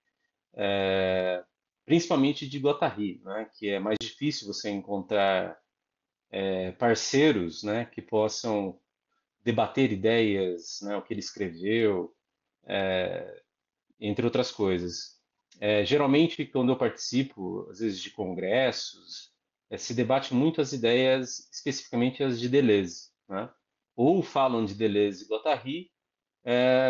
principalmente de Guattari, né? Que é mais difícil você encontrar parceiros, né? Que possam debater ideias, né? O que ele escreveu, entre outras coisas. Geralmente, quando eu participo, às vezes, de congressos, se debate muito as ideias, especificamente as de Deleuze, né? Ou falam de Deleuze e Guattari,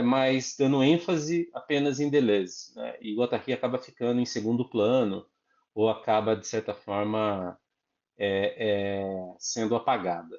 mas dando ênfase apenas em Deleuze, né? E Guattari acaba ficando em segundo plano, ou acaba, de certa forma, sendo apagada.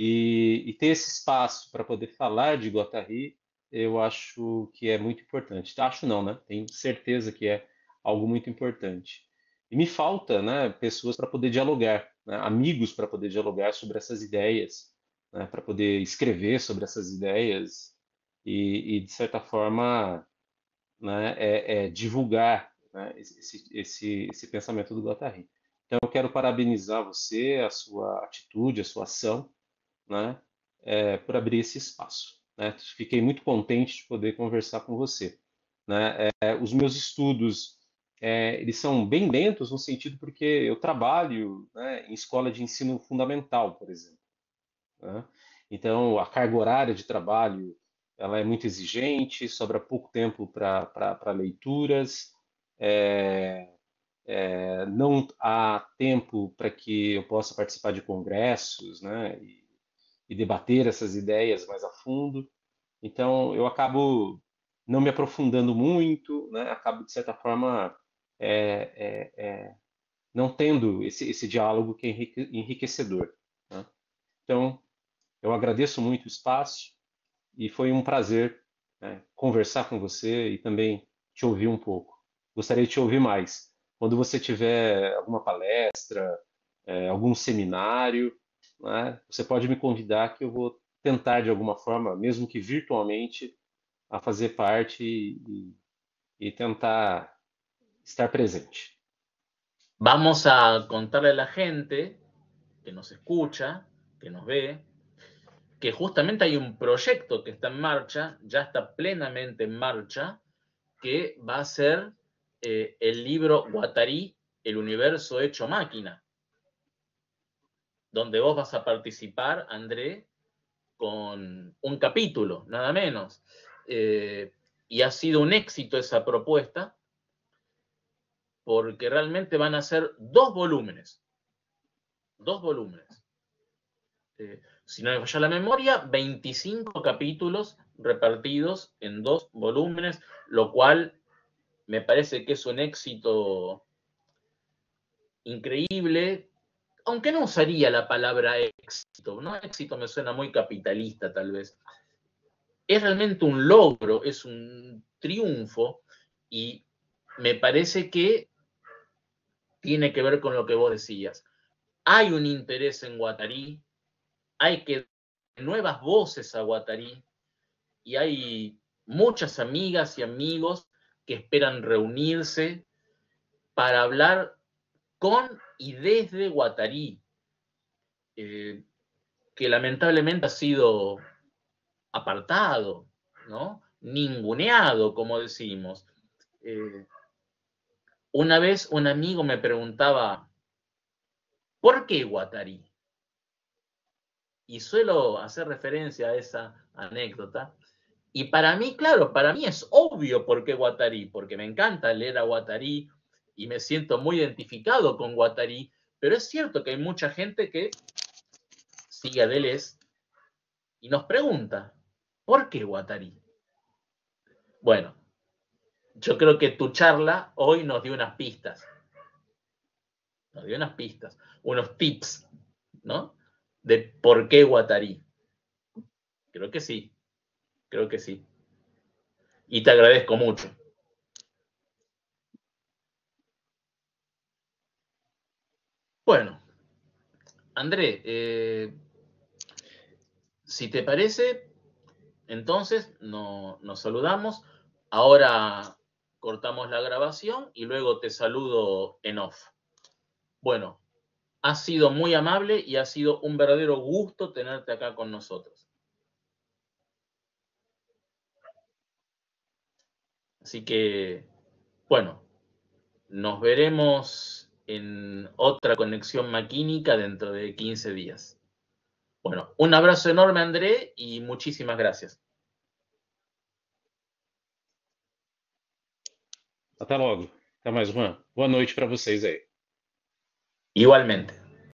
E ter esse espaço para poder falar de Guattari, eu acho que é muito importante. Acho não, né? Tenho certeza que é algo muito importante. E me falta, né, pessoas para poder dialogar, né, amigos para poder dialogar sobre essas ideias, né, para poder escrever sobre essas ideias de certa forma, né, divulgar, né, esse pensamento do Guattari. Então, eu quero parabenizar você, a sua atitude, a sua ação, né, por abrir esse espaço. Né? Fiquei muito contente de poder conversar com você. Né? Os meus estudos, eles são bem lentos no sentido porque eu trabalho, né, em escola de ensino fundamental, por exemplo. Né? Então, a carga horária de trabalho ela é muito exigente, sobra pouco tempo para leituras, é, não há tempo para que eu possa participar de congressos, né, e debater essas ideias mais a fundo. Então, eu acabo não me aprofundando muito, né, acabo, de certa forma, não tendo esse diálogo que é enriquecedor. Né? Então, eu agradeço muito o espaço e foi um prazer, né, conversar com você e também te ouvir um pouco. Gostaria de te ouvir mais. Quando você tiver alguma palestra, algum seminário, né, você pode me convidar que eu vou tentar de alguma forma, mesmo que virtualmente, a fazer parte e tentar estar presente. Vamos a contarle a la gente que nos escucha, que nos ve, que justamente hay un proyecto que está en marcha, ya está plenamente en marcha, que va a ser el libro Guattari, el universo hecho máquina, donde vos vas a participar, André, con un capítulo, nada menos. Y ha sido un éxito esa propuesta, porque realmente van a ser 2 volúmenes. 2 volúmenes. Si no me falla la memoria, 25 capítulos repartidos en 2 volúmenes, lo cual me parece que es un éxito increíble, aunque no usaría la palabra éxito, ¿no? Éxito me suena muy capitalista tal vez. Es realmente un logro, es un triunfo y me parece que tiene que ver con lo que vos decías. Hay un interés en Guattari, hay que nuevas voces a Guattari y hay muchas amigas y amigos que esperan reunirse para hablar con y desde Guattari, que lamentablemente ha sido apartado, ¿no? Ninguneado, como decimos. Una vez un amigo me preguntaba, ¿por qué Guattari? Y suelo hacer referencia a esa anécdota. Y para mí, claro, para mí es obvio por qué Guattari, porque me encanta leer a Guattari y me siento muy identificado con Guattari, pero es cierto que hay mucha gente que sigue a Deleuze y nos pregunta, ¿por qué Guattari? Bueno, yo creo que tu charla hoy nos dio unas pistas, unos tips, ¿no? De por qué Guattari. Creo que sí, creo que sí. Y te agradezco mucho. Bueno, André, si te parece, entonces nos saludamos. Ahora cortamos la grabación y luego te saludo en off. Bueno, has sido muy amable y ha sido un verdadero gusto tenerte acá con nosotros. Así que, bueno, nos veremos en otra conexión maquínica dentro de 15 días. Bueno, un abrazo enorme, André, y muchísimas gracias. Até logo. Até mais, Juan. Boa noite para vocês aí. Igualmente.